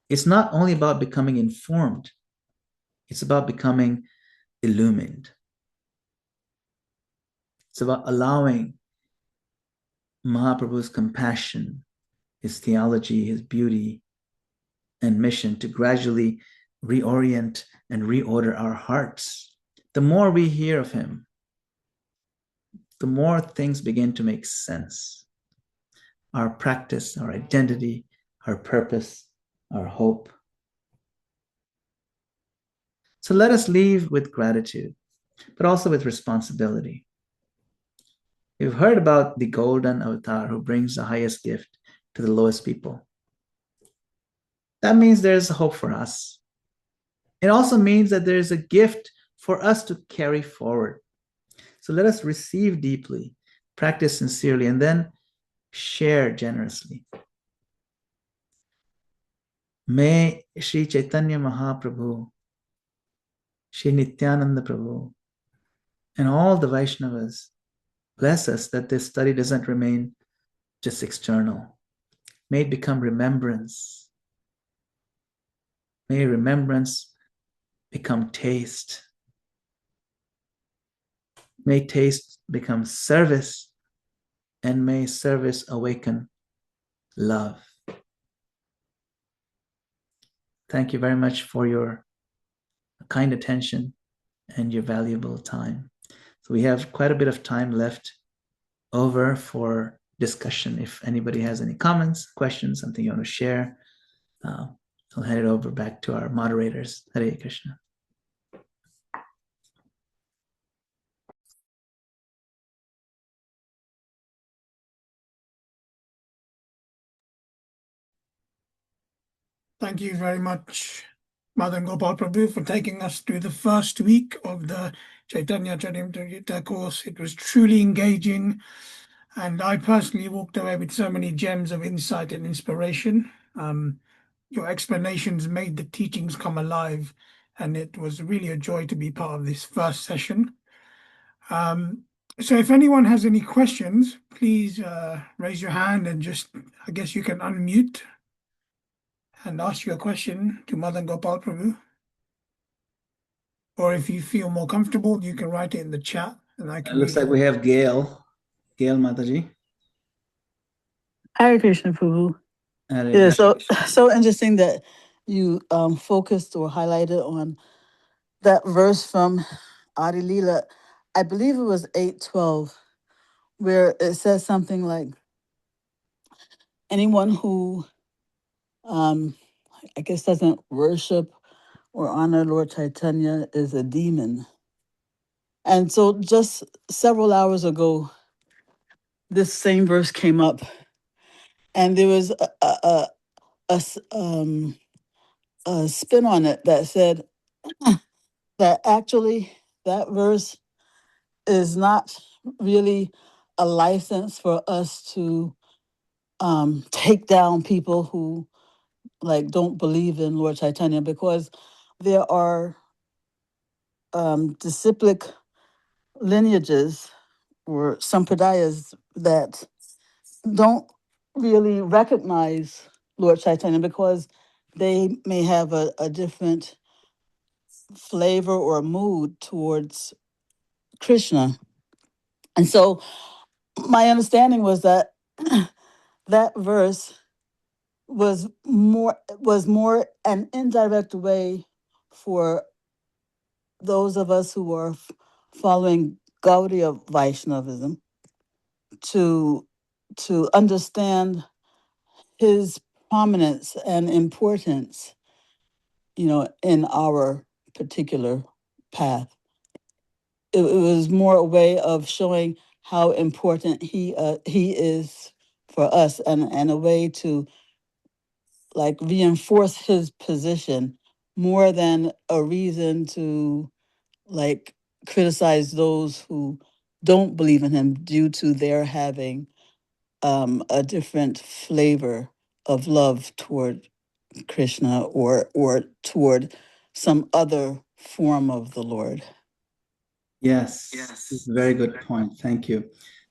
[SPEAKER 1] It's not only about becoming informed, it's about becoming illumined. It's about allowing Mahaprabhu's compassion, his theology, his beauty, and mission to gradually reorient and reorder our hearts. The more we hear of him, the more things begin to make sense. Our practice, our identity, our purpose, our hope. So let us leave with gratitude, but also with responsibility. You've heard about the golden avatar who brings the highest gift to the lowest people. That means there's hope for us. It also means that there's a gift for us to carry forward. So let us receive deeply, practice sincerely, and then share generously. May Sri Chaitanya Mahaprabhu, Sri Nityananda Prabhu, and all the Vaishnavas bless us that this study doesn't remain just external. May it become remembrance. May remembrance become taste. May taste become service, and may service awaken love. Thank you very much for your kind attention and your valuable time. So we have quite a bit of time left over for discussion. If anybody has any comments, questions, something you want to share, I'll hand it over back to our moderators. Hare Krishna.
[SPEAKER 2] Thank you very much, Madan-gopāla Prabhu, for taking us through the first week of the Chaitanya Charitamrita course. It was truly engaging, and I personally walked away with so many gems of insight and inspiration. Your explanations made the teachings come alive, and it was really a joy to be part of this first session. So if anyone has any questions, please raise your hand and just, I guess you can unmute and ask your question to Madan-gopāla Prabhu. or if you feel more comfortable, you can write it in the chat and I
[SPEAKER 1] It
[SPEAKER 2] can
[SPEAKER 1] looks
[SPEAKER 2] read
[SPEAKER 1] like
[SPEAKER 2] it.
[SPEAKER 1] we have Gail. Gail Mataji.
[SPEAKER 3] Hare Krishna, Prabhu.
[SPEAKER 1] Hare
[SPEAKER 3] Yeah,
[SPEAKER 1] Krishna.
[SPEAKER 3] so interesting that you focused or highlighted on that verse from Adi Leela. I believe it was 8:12, where it says something like, anyone who I guess doesn't worship or honor Lord Chaitanya is a demon. And so just several hours ago, this same verse came up, and there was a spin on it that said that actually that verse is not really a license for us to take down people who like don't believe in Lord Chaitanya, because there are disciplic lineages or sampradayas that don't really recognize Lord Chaitanya because they may have a different flavor or mood towards Krishna. And so my understanding was that that verse was more an indirect way for those of us who are following Gaudiya Vaishnavism to understand his prominence and importance, in our particular path. It was more a way of showing how important he is for us, and a way to like reinforce his position more than a reason to like criticize those who don't believe in him due to their having a different flavor of love toward Krishna or toward some other form of the Lord.
[SPEAKER 1] Yes, it's a very good point. Thank you.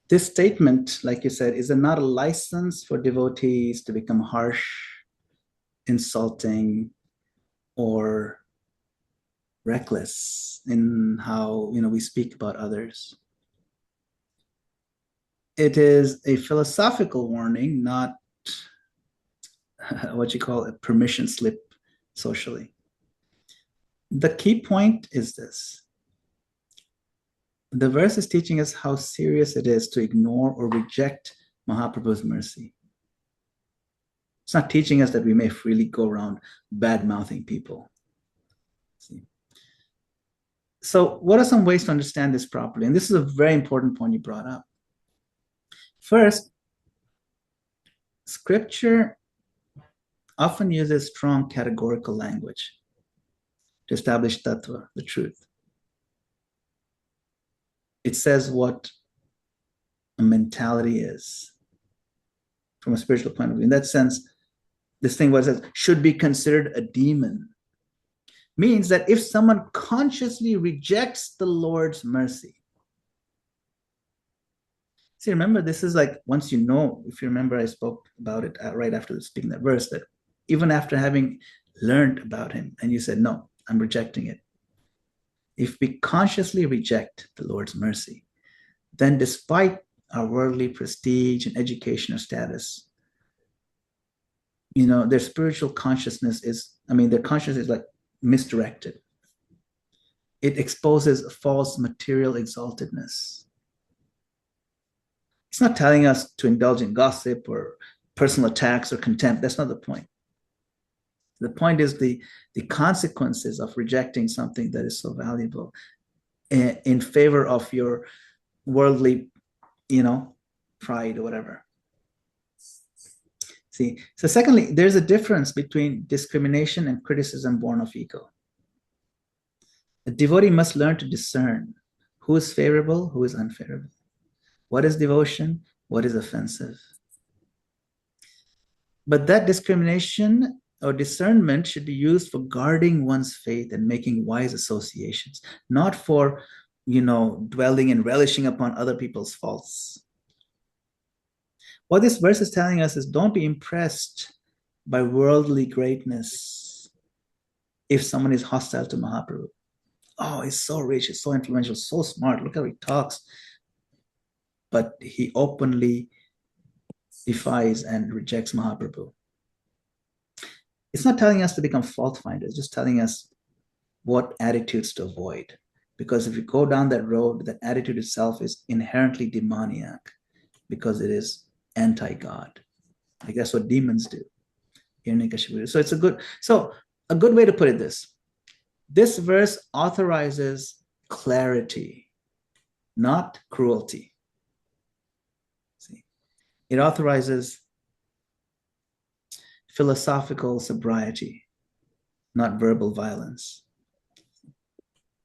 [SPEAKER 1] This statement, like you said, is not a license for devotees to become harsh, insulting, or reckless in how we speak about others. It is a philosophical warning, not what you call a permission slip socially. The key point is this. The verse is teaching us how serious it is to ignore or reject Mahaprabhu's mercy. It's not teaching us that we may freely go around bad-mouthing people. See? So what are some ways to understand this properly? And this is a very important point you brought up. First, scripture often uses strong categorical language to establish tattva, the truth. It says what a mentality is from a spiritual point of view. In that sense, this thing what it says should be considered a demon means that if someone consciously rejects the Lord's mercy. See, remember, this is like once if you remember, I spoke about it right after speaking that verse, that even after having learned about him and you said, no, I'm rejecting it. If we consciously reject the Lord's mercy, then despite our worldly prestige and educational status, their spiritual consciousness their consciousness is like misdirected. It exposes false material exaltedness. It's not telling us to indulge in gossip or personal attacks or contempt. That's not the point. The point is the consequences of rejecting something that is so valuable in favor of your worldly, pride or whatever. See, so secondly, there's a difference between discrimination and criticism born of ego. A devotee must learn to discern who is favorable, who is unfavorable. What is devotion? What is offensive? But that discrimination or discernment should be used for guarding one's faith and making wise associations, not for, dwelling and relishing upon other people's faults. What this verse is telling us is don't be impressed by worldly greatness if someone is hostile to Mahaprabhu. oh, he's so rich, he's so influential, so smart, look how he talks. But he openly defies and rejects Mahaprabhu. It's not telling us to become fault finders, it's just telling us what attitudes to avoid. Because if you go down that road, that attitude itself is inherently demoniac because it is anti-God. Like that's what demons do. So it's a good way to put it this verse authorizes clarity, not cruelty. See, it authorizes philosophical sobriety, not verbal violence.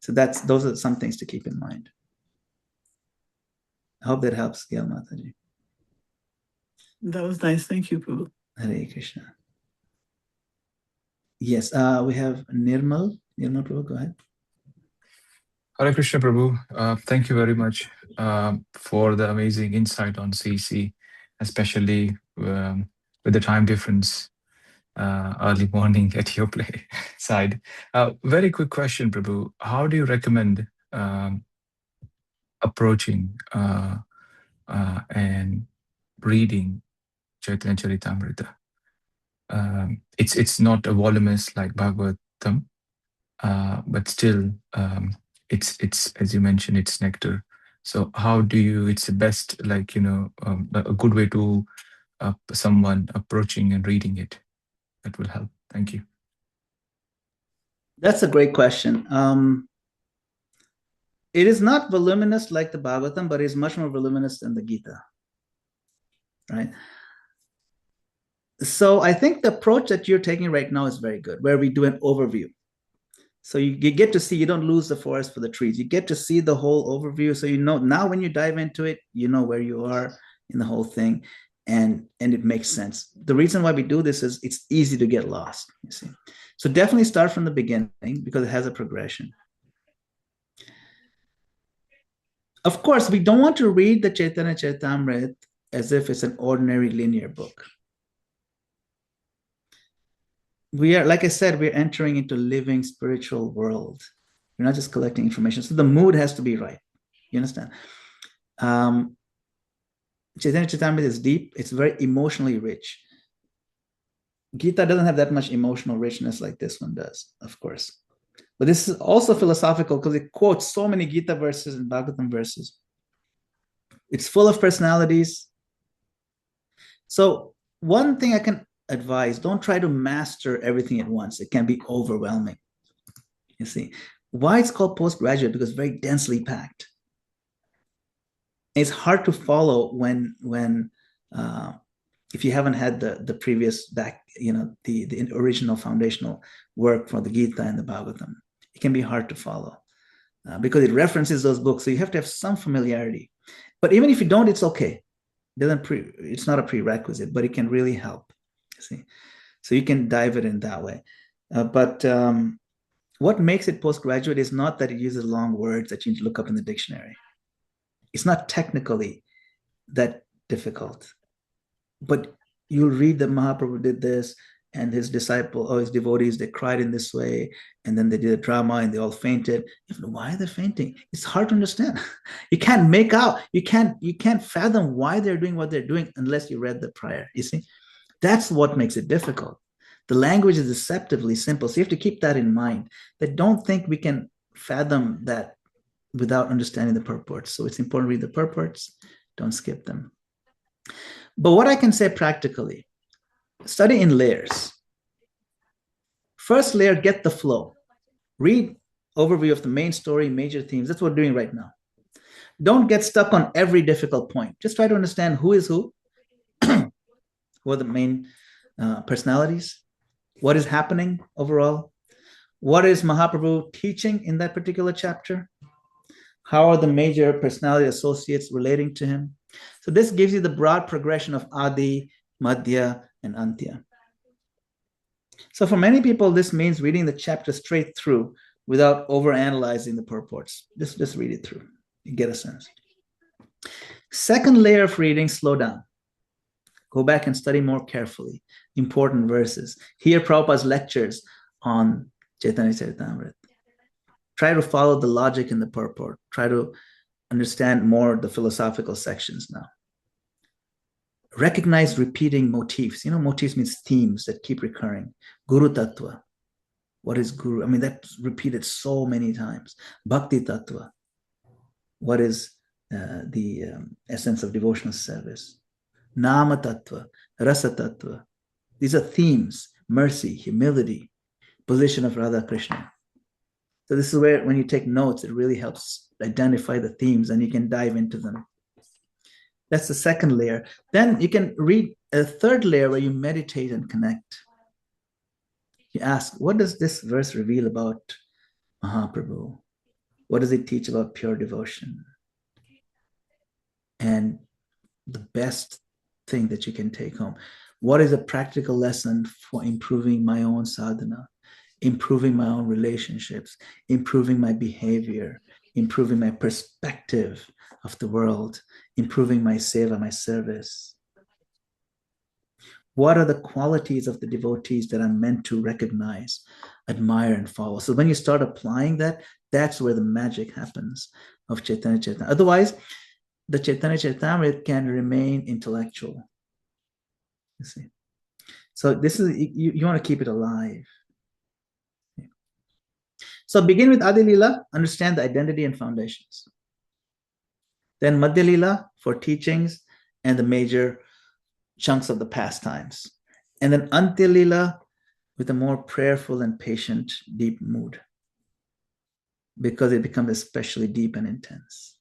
[SPEAKER 1] So those are some things to keep in mind. I hope that helps, Gail Mataji.
[SPEAKER 3] That was nice. Thank you, Prabhu.
[SPEAKER 1] Hare Krishna. Yes, we have Nirmal. Nirmal Prabhu, go ahead.
[SPEAKER 4] Hare Krishna Prabhu. Thank you very much for the amazing insight on CC, especially with the time difference, early morning at your side. Very quick question, Prabhu. How do you recommend approaching and reading Chaitanya Charitamrita? It's not a voluminous like Bhagavatam, but still it's as you mentioned, it's nectar. So how do you? It's the best, like a good way to someone approaching and reading it. That will help. Thank you.
[SPEAKER 1] That's a great question. It is not voluminous like the Bhagavatam, but it's much more voluminous than the Gita, right? So I think the approach that you're taking right now is very good, where we do an overview. So you get to see, you don't lose the forest for the trees. You get to see the whole overview. So now when you dive into it, you know where you are in the whole thing, and it makes sense. The reason why we do this is it's easy to get lost, you see. So definitely start from the beginning because it has a progression. Of course, we don't want to read the Chaitanya Charitamrita as if it's an ordinary linear book. We are, like I said, we're entering into living spiritual world. We're not just collecting information. So the mood has to be right. You understand? Chaitanya Charitamrita is deep. It's very emotionally rich. Gita doesn't have that much emotional richness like this one does, of course. But this is also philosophical because it quotes so many Gita verses and Bhagavatam verses. It's full of personalities. So one thing I can advise, don't try to master everything at once. It can be overwhelming. You see, why it's called postgraduate? Because it's very densely packed. It's hard to follow when if you haven't had the previous the original foundational work for the Gita and the Bhagavatam. It can be hard to follow because it references those books. So you have to have some familiarity. But even if you don't, it's okay. It's not a prerequisite, but it can really help. See, so you can dive it in that way. But what makes it postgraduate is not that it uses long words that you need to look up in the dictionary. It's not technically that difficult. But you'll read that Mahaprabhu did this, and his disciple or his devotees, they cried in this way, and then they did a drama and they all fainted. Why are they fainting? It's hard to understand. You can't make out, you can't fathom why they're doing what they're doing unless you read the prior. You see, that's what makes it difficult. The language is deceptively simple. So you have to keep that in mind. That don't think we can fathom that without understanding the purports. So it's important to read the purports, don't skip them. But what I can say practically, study in layers. First layer, get the flow. Read overview of the main story, major themes. That's what we're doing right now. Don't get stuck on every difficult point. Just try to understand who is who, who are the main personalities, what is happening overall, what is Mahaprabhu teaching in that particular chapter, how are the major personality associates relating to him. So this gives you the broad progression of Adi, Madhya, and Antya. So for many people, this means reading the chapter straight through without overanalyzing the purports. Just read it through. You get a sense. Second layer of reading, slow down. Go back and study more carefully. Important verses. Hear Prabhupada's lectures on Chaitanya Charitamrita. Try to follow the logic in the purport. Try to understand more the philosophical sections now. Recognize repeating motifs. Motifs means themes that keep recurring. Guru Tattva. What is Guru? I mean, that's repeated so many times. Bhakti Tattva. What is the essence of devotional service? Nama Tattva. Rasa Tattva. These are themes. Mercy, humility, position of Radha Krishna. So this is where, when you take notes, it really helps identify the themes and you can dive into them. That's the second layer. Then you can read a third layer where you meditate and connect. You ask, what does this verse reveal about Mahaprabhu? What does it teach about pure devotion? And the best thing that you can take home, what is a practical lesson for improving my own sadhana, improving my own relationships, improving my behavior, improving my perspective of the world, improving my seva, my service? What are the qualities of the devotees that I'm meant to recognize, admire, and follow? So when you start applying that, that's where the magic happens of Chaitanya Charitamrita. Otherwise, the Chaitanya Charitamrita can remain intellectual. You see. So this is, you want to keep it alive. So begin with Adi Lila, understand the identity and foundations. Then Madhya Lila for teachings and the major chunks of the pastimes. And then Antya Lila with a more prayerful and patient, deep mood, because it becomes especially deep and intense.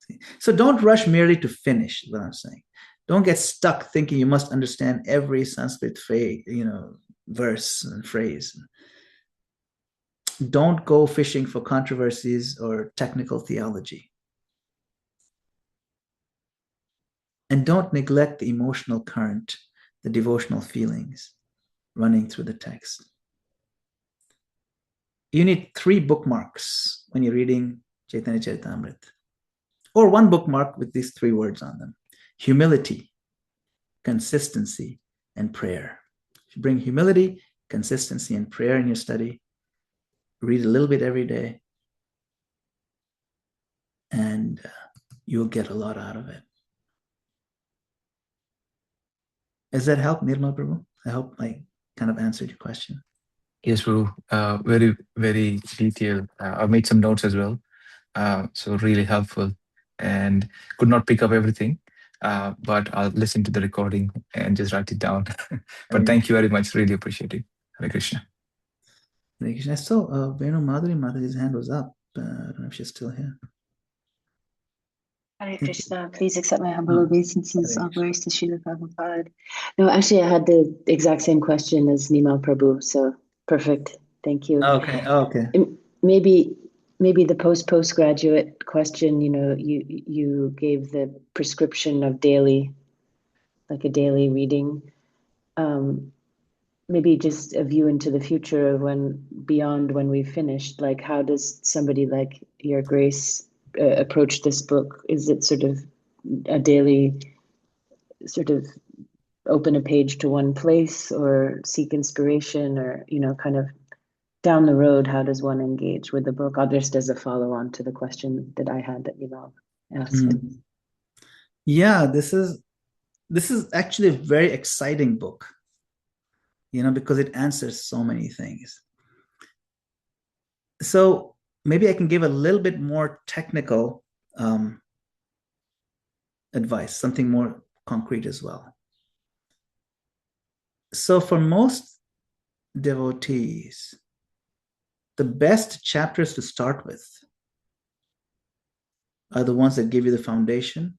[SPEAKER 1] See? So don't rush merely to finish, is what I'm saying. Don't get stuck thinking you must understand every Sanskrit verse and phrase. Don't go fishing for controversies or technical theology. And don't neglect the emotional current, the devotional feelings running through the text. You need 3 bookmarks when you're reading Chaitanya Charitamrita, or 1 bookmark with these 3 words on them: humility, consistency, and prayer. If you bring humility, consistency, and prayer in your study, read a little bit every day, and you'll get a lot out of it. Does that help, Nirmal Prabhu? I hope I kind of answered your question.
[SPEAKER 4] Yes, Prabhu. Very, very detailed. I made some notes as well. So really helpful, and could not pick up everything, but I'll listen to the recording and just write it down. But thank you very much. Really appreciate it. Hare Krishna.
[SPEAKER 1] Hare Krishna. I saw Venu Madhuri's hand was up. I don't know if she's still here.
[SPEAKER 5] Hare Krishna, please accept my humble obeisances. All glories to Srila Prabhupada. No, actually, I had the exact same question as Nimal Prabhu, so perfect. Thank you.
[SPEAKER 1] Okay.
[SPEAKER 5] And maybe the postgraduate question. You gave the prescription of daily, like a daily reading. Maybe just a view into the future of when we've finished. Like, how does somebody like Your Grace approach this book? Is it sort of a daily sort of open a page to one place, or seek inspiration, or kind of down the road, how does one engage with the book? Just as a follow-on to the question that I had that asked.
[SPEAKER 1] Yeah, this is actually a very exciting book, because it answers so many things. So maybe I can give a little bit more technical advice, something more concrete as well. So for most devotees, the best chapters to start with are the ones that give you the foundation,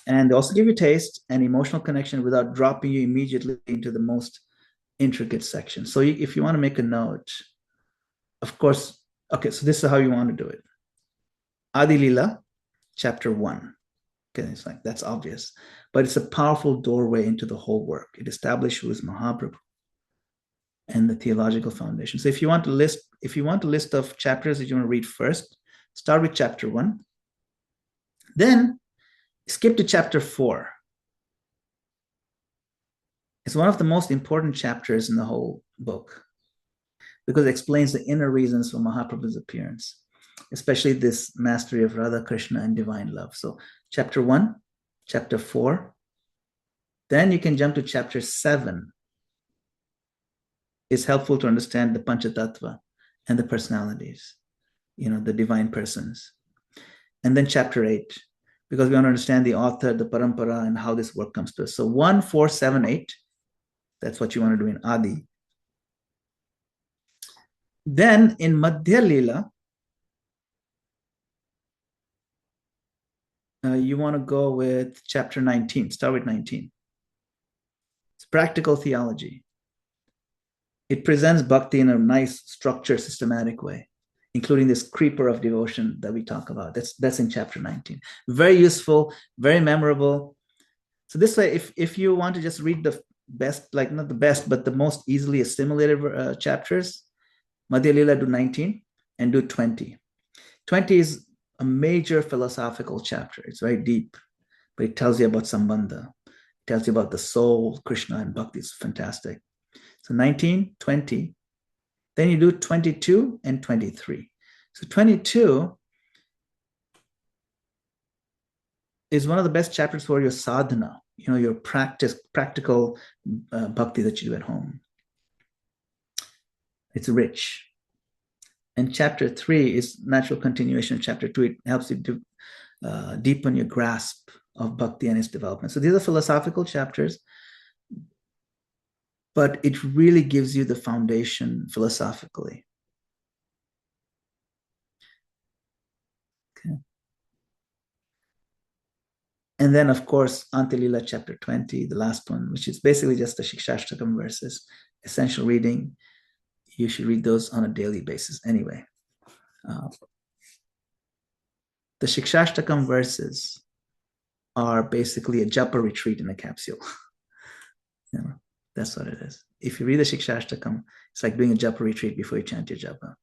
[SPEAKER 1] and they also give you taste and emotional connection without dropping you immediately into the most intricate section. So if you want to make a note, of course, okay, so this is how you want to do it. Adi Lila, chapter 1. Okay, it's like, that's obvious, but it's a powerful doorway into the whole work. It establishes who is Mahaprabhu and the theological foundation. So if you want a list of chapters that you want to read first, start with chapter 1. Then skip to chapter 4. It's one of the most important chapters in the whole book. because it explains the inner reasons for Mahaprabhu's appearance, especially this mastery of Radha, Krishna, and divine love. So chapter 1, chapter 4, then you can jump to chapter 7. It's helpful to understand the Panchatattva and the personalities, the divine persons. And then chapter 8, because we want to understand the author, the parampara, and how this work comes to us. So 1, 4, 7, 8, that's what you want to do in Adi. Then in Madhya Lila, you want to go with chapter 19, start with 19. It's practical theology. It presents bhakti in a nice, structured, systematic way, including this creeper of devotion that we talk about. That's in chapter 19. Very useful, very memorable. So this way, if you want to just read the best, like not the best, but the most easily assimilated chapters, Madhya Lila do 19 and do 20. 20 is a major philosophical chapter. It's very deep, but it tells you about Sambandha. It tells you about the soul, Krishna, and Bhakti. It's fantastic. So 19, 20. Then you do 22 and 23. So 22 is one of the best chapters for your sadhana, your practical bhakti that you do at home. It's rich. And chapter 3 is natural continuation of chapter 2. It helps you to deepen your grasp of bhakti and its development. So these are philosophical chapters, but it really gives you the foundation philosophically. Okay. And then, of course, Antilila chapter 20, the last one, which is basically just the Shikshashtakam verses, essential reading. You should read those on a daily basis anyway. The Shikshashtakam verses are basically a japa retreat in a capsule. That's what it is. If you read the Shikshashtakam, it's like doing a japa retreat before you chant your japa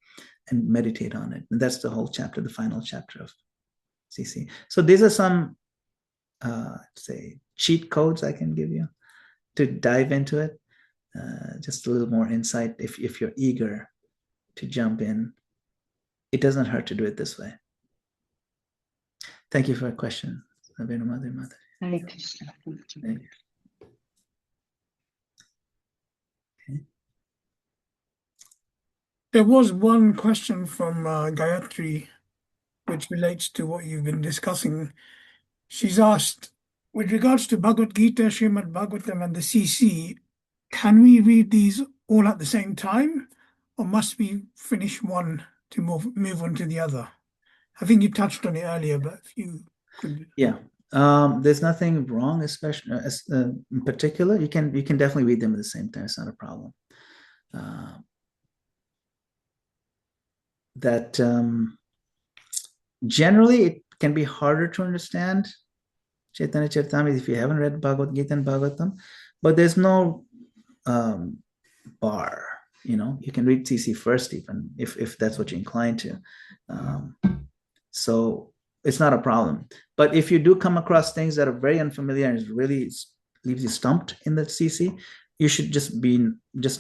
[SPEAKER 1] and meditate on it. And that's the whole chapter, the final chapter of CC. So these are some, say, cheat codes I can give you to dive into it. Just a little more insight if you're eager to jump in. It doesn't hurt to do it this way. Thank you for a question.
[SPEAKER 5] Hare Krishna.
[SPEAKER 1] Thank you. Okay.
[SPEAKER 2] There was one question from Gayatri, which relates to what you've been discussing. She's asked, with regards to Bhagavad Gita, Srimad Bhagavatam, and the CC, can we read these all at the same time, or must we finish one to move on to the other? I think you touched on it earlier, but if you could.
[SPEAKER 1] Yeah. There's nothing wrong, especially in particular. You can definitely read them at the same time. It's not a problem. Generally it can be harder to understand Chaitanya Charitamrita if you haven't read Bhagavad Gita and Bhagavatam, but there's no bar. You can read CC first, even if that's what you're inclined to. So it's not a problem. But if you do come across things that are very unfamiliar and it really leaves you stumped in the CC, you should just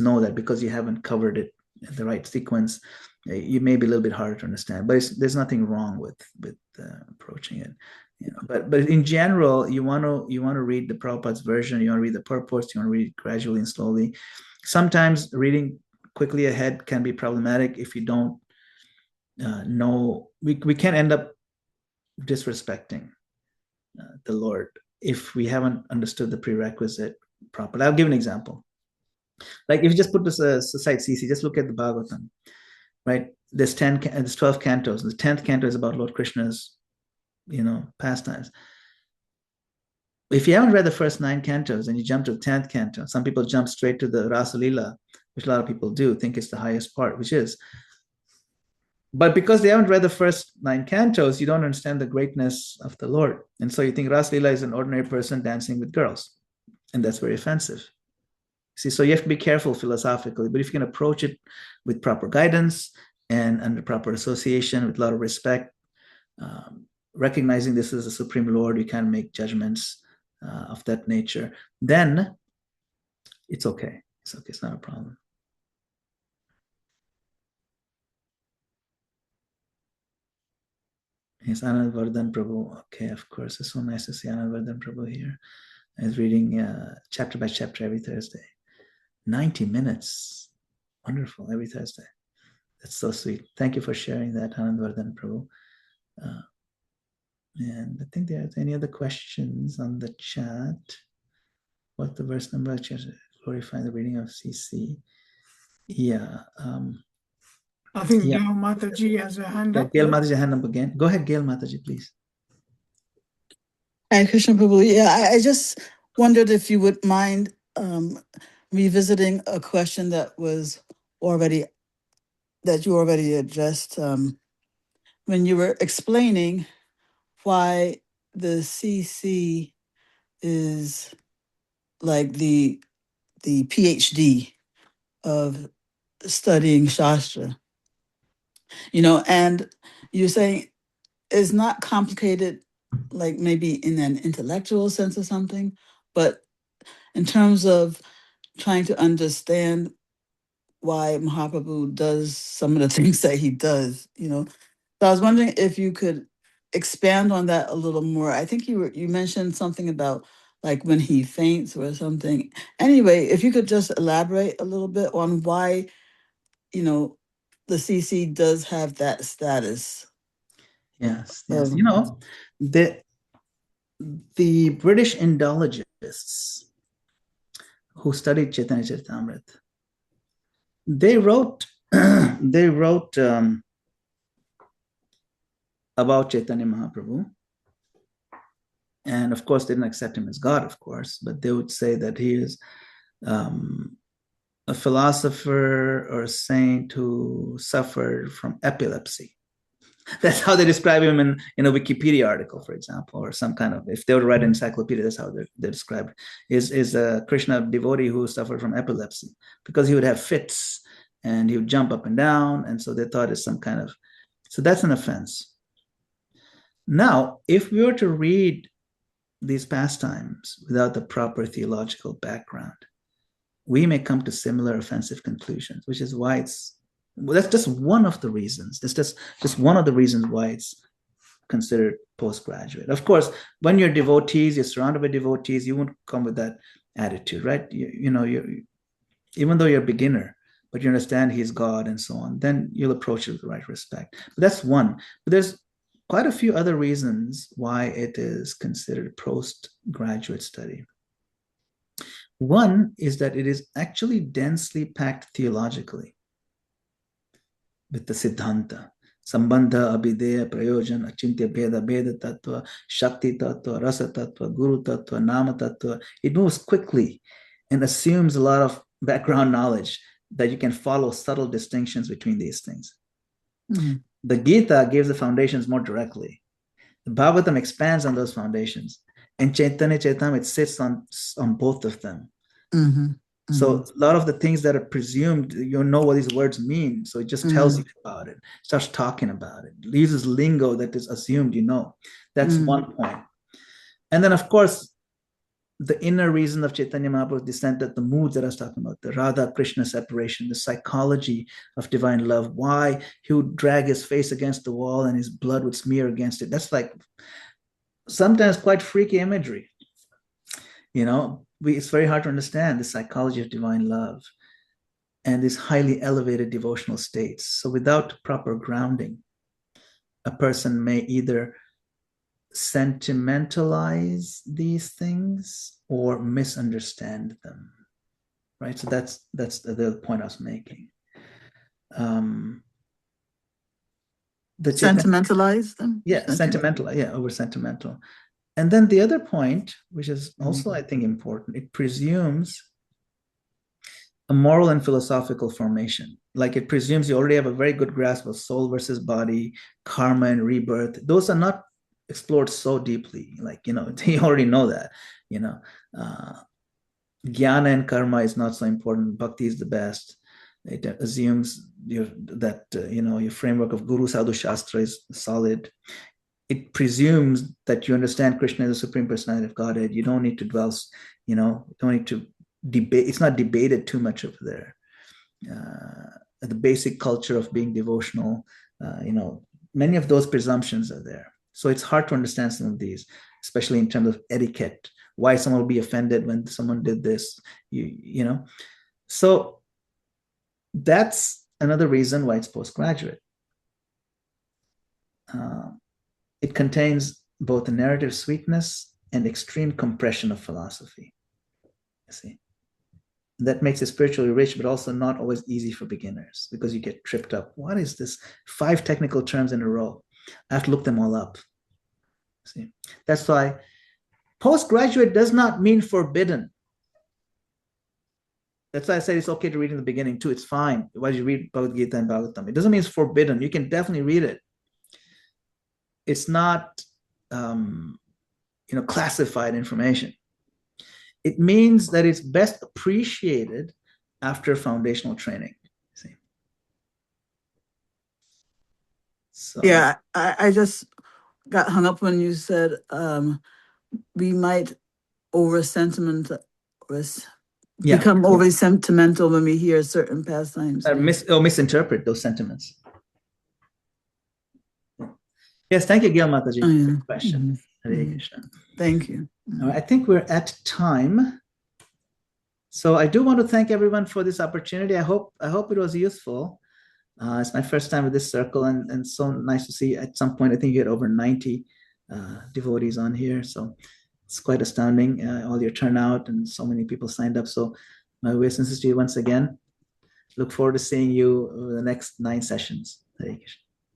[SPEAKER 1] know that because you haven't covered it in the right sequence, you may be a little bit harder to understand. But there's nothing wrong with approaching it. But in general, you want to read the Prabhupada's version. You want to read the purports. You want to read it gradually and slowly. Sometimes reading quickly ahead can be problematic if you don't know. We can end up disrespecting the Lord if we haven't understood the prerequisite properly. I'll give an example. Like if you just put this aside CC, just look at the Bhagavatam, right? There's 12 cantos. The 10th canto is about Lord Krishna's, pastimes. If you haven't read the first 9 cantos and you jump to the 10th canto, some people jump straight to the Rasa Lila, which a lot of people do, think it's the highest part, which is. But because they haven't read the first 9 cantos, you don't understand the greatness of the Lord. And so you think Rasa Lila is an ordinary person dancing with girls. And that's very offensive. See, so you have to be careful philosophically, but if you can approach it with proper guidance and under proper association, with a lot of respect, recognizing this is the Supreme Lord, you can't make judgments of that nature, then it's okay. It's okay. It's not a problem. Yes, Anand Vardhan Prabhu. Okay, of course. It's so nice to see Anand Vardhan Prabhu here. I was reading chapter by chapter every Thursday. 90 minutes. Wonderful, every Thursday. That's so sweet. Thank you for sharing that, Anand Vardhan Prabhu. And I think there's any other questions on the chat. What the verse number? Glorify the reading of CC. Yeah.
[SPEAKER 2] I think
[SPEAKER 1] Yeah.
[SPEAKER 2] Gail Mataji has a hand up.
[SPEAKER 1] Gail Mataji, hand up again. Go ahead, Gail Mataji, please.
[SPEAKER 3] Hi, Krishna Prabhu. Yeah, I just wondered if you would mind revisiting a question that you already addressed when you were explaining why the CC is like the PhD of studying Shastra, and you're saying it's not complicated, like maybe in an intellectual sense or something, but in terms of trying to understand why Mahaprabhu does some of the things that he does, So I was wondering if you could expand on that a little more. I think you mentioned something about like when he faints or something. Anyway, if you could just elaborate a little bit on why, the CC does have that status.
[SPEAKER 1] Yes. The British Indologists who studied Chaitanya Charitamrita, they wrote about Chaitanya Mahaprabhu, and of course they didn't accept him as God, of course, but they would say that he is a philosopher or a saint who suffered from epilepsy. That's how they describe him in a Wikipedia article, for example, or some kind of, if they were to write an encyclopedia, that's how they describe it. Is a Krishna devotee who suffered from epilepsy because he would have fits and he would jump up and down. And so they thought it's some kind of, so that's an offense. Now, if we were to read these pastimes without the proper theological background, we may come to similar offensive conclusions, which is why that's just one of the reasons. That's just one of the reasons why it's considered postgraduate. Of course, when you're devotees, you're surrounded by devotees, you won't come with that attitude, right? You're even though you're a beginner, but you understand he's God and so on, then you'll approach it with the right respect. But that's one. But there's quite a few other reasons why it is considered postgraduate study. One is that it is actually densely packed theologically with the Siddhanta, Sambandha, Abhideya, Prayojan, Achintya, Bheda, Bheda Tattva, Shakti Tattva, Rasa Tattva, Guru Tattva, Nama Tattva. It moves quickly and assumes a lot of background knowledge that you can follow subtle distinctions between these things. Mm-hmm. The Gita gives the foundations more directly. The Bhagavatam expands on those foundations. And Chaitanya Charitamrita, it sits on both of them. Mm-hmm. So a lot of the things that are presumed, you know what these words mean. So it just tells you about it, starts talking about it, uses lingo that is assumed, That's one point. And then, of course, the inner reason of Chaitanya Mahaprabhu's descent, that the moods that I was talking about, the Radha-Krishna separation, the psychology of divine love, why he would drag his face against the wall and his blood would smear against it. That's like sometimes quite freaky imagery. It's very hard to understand the psychology of divine love and these highly elevated devotional states. So without proper grounding, a person may either sentimentalize these things or misunderstand them, right? So that's the point I was making.
[SPEAKER 3] Sentimentalize them?
[SPEAKER 1] Yeah, sentimental. Yeah, over sentimental. And then the other point, which is also, I think, important, it presumes a moral and philosophical formation. Like it presumes you already have a very good grasp of soul versus body, karma and rebirth. Those are not explored so deeply. You already know that, jnana and karma is not so important. Bhakti is the best. It assumes your framework of Guru Sadhu Shastra is solid. It presumes that you understand Krishna as the Supreme Personality of Godhead. You don't need to dwell, don't need to debate. It's not debated too much over there. The basic culture of being devotional, many of those presumptions are there. So it's hard to understand some of these, especially in terms of etiquette, why someone will be offended when someone did this, you know. So that's another reason why it's postgraduate. It contains both a narrative sweetness and extreme compression of philosophy. You see, that makes it spiritually rich, but also not always easy for beginners because you get tripped up. What is this? 5 technical terms in a row. I have to look them all up. See, that's why postgraduate does not mean forbidden. That's why I said it's okay to read in the beginning too. It's fine. Why did you read Bhagavad Gita and Bhagavatam? It doesn't mean it's forbidden. You can definitely read it. It's not, classified information. It means that it's best appreciated after foundational training. See? So,
[SPEAKER 3] Yeah, I just got hung up when you said we might become overly sentimental when we hear certain pastimes.
[SPEAKER 1] Misinterpret those sentiments. Yes, thank you, Gil Mataji, for the question. Hare Krishna.
[SPEAKER 3] Thank you.
[SPEAKER 1] All right, I think we're at time. So I do want to thank everyone for this opportunity. I hope it was useful. It's my first time with this circle, and so nice to see at some point, I think you had over 90 devotees on here. So it's quite astounding, all your turnout, and so many people signed up. So my obeisances to you once again. Look forward to seeing you over the next 9 sessions. Hare Krishna.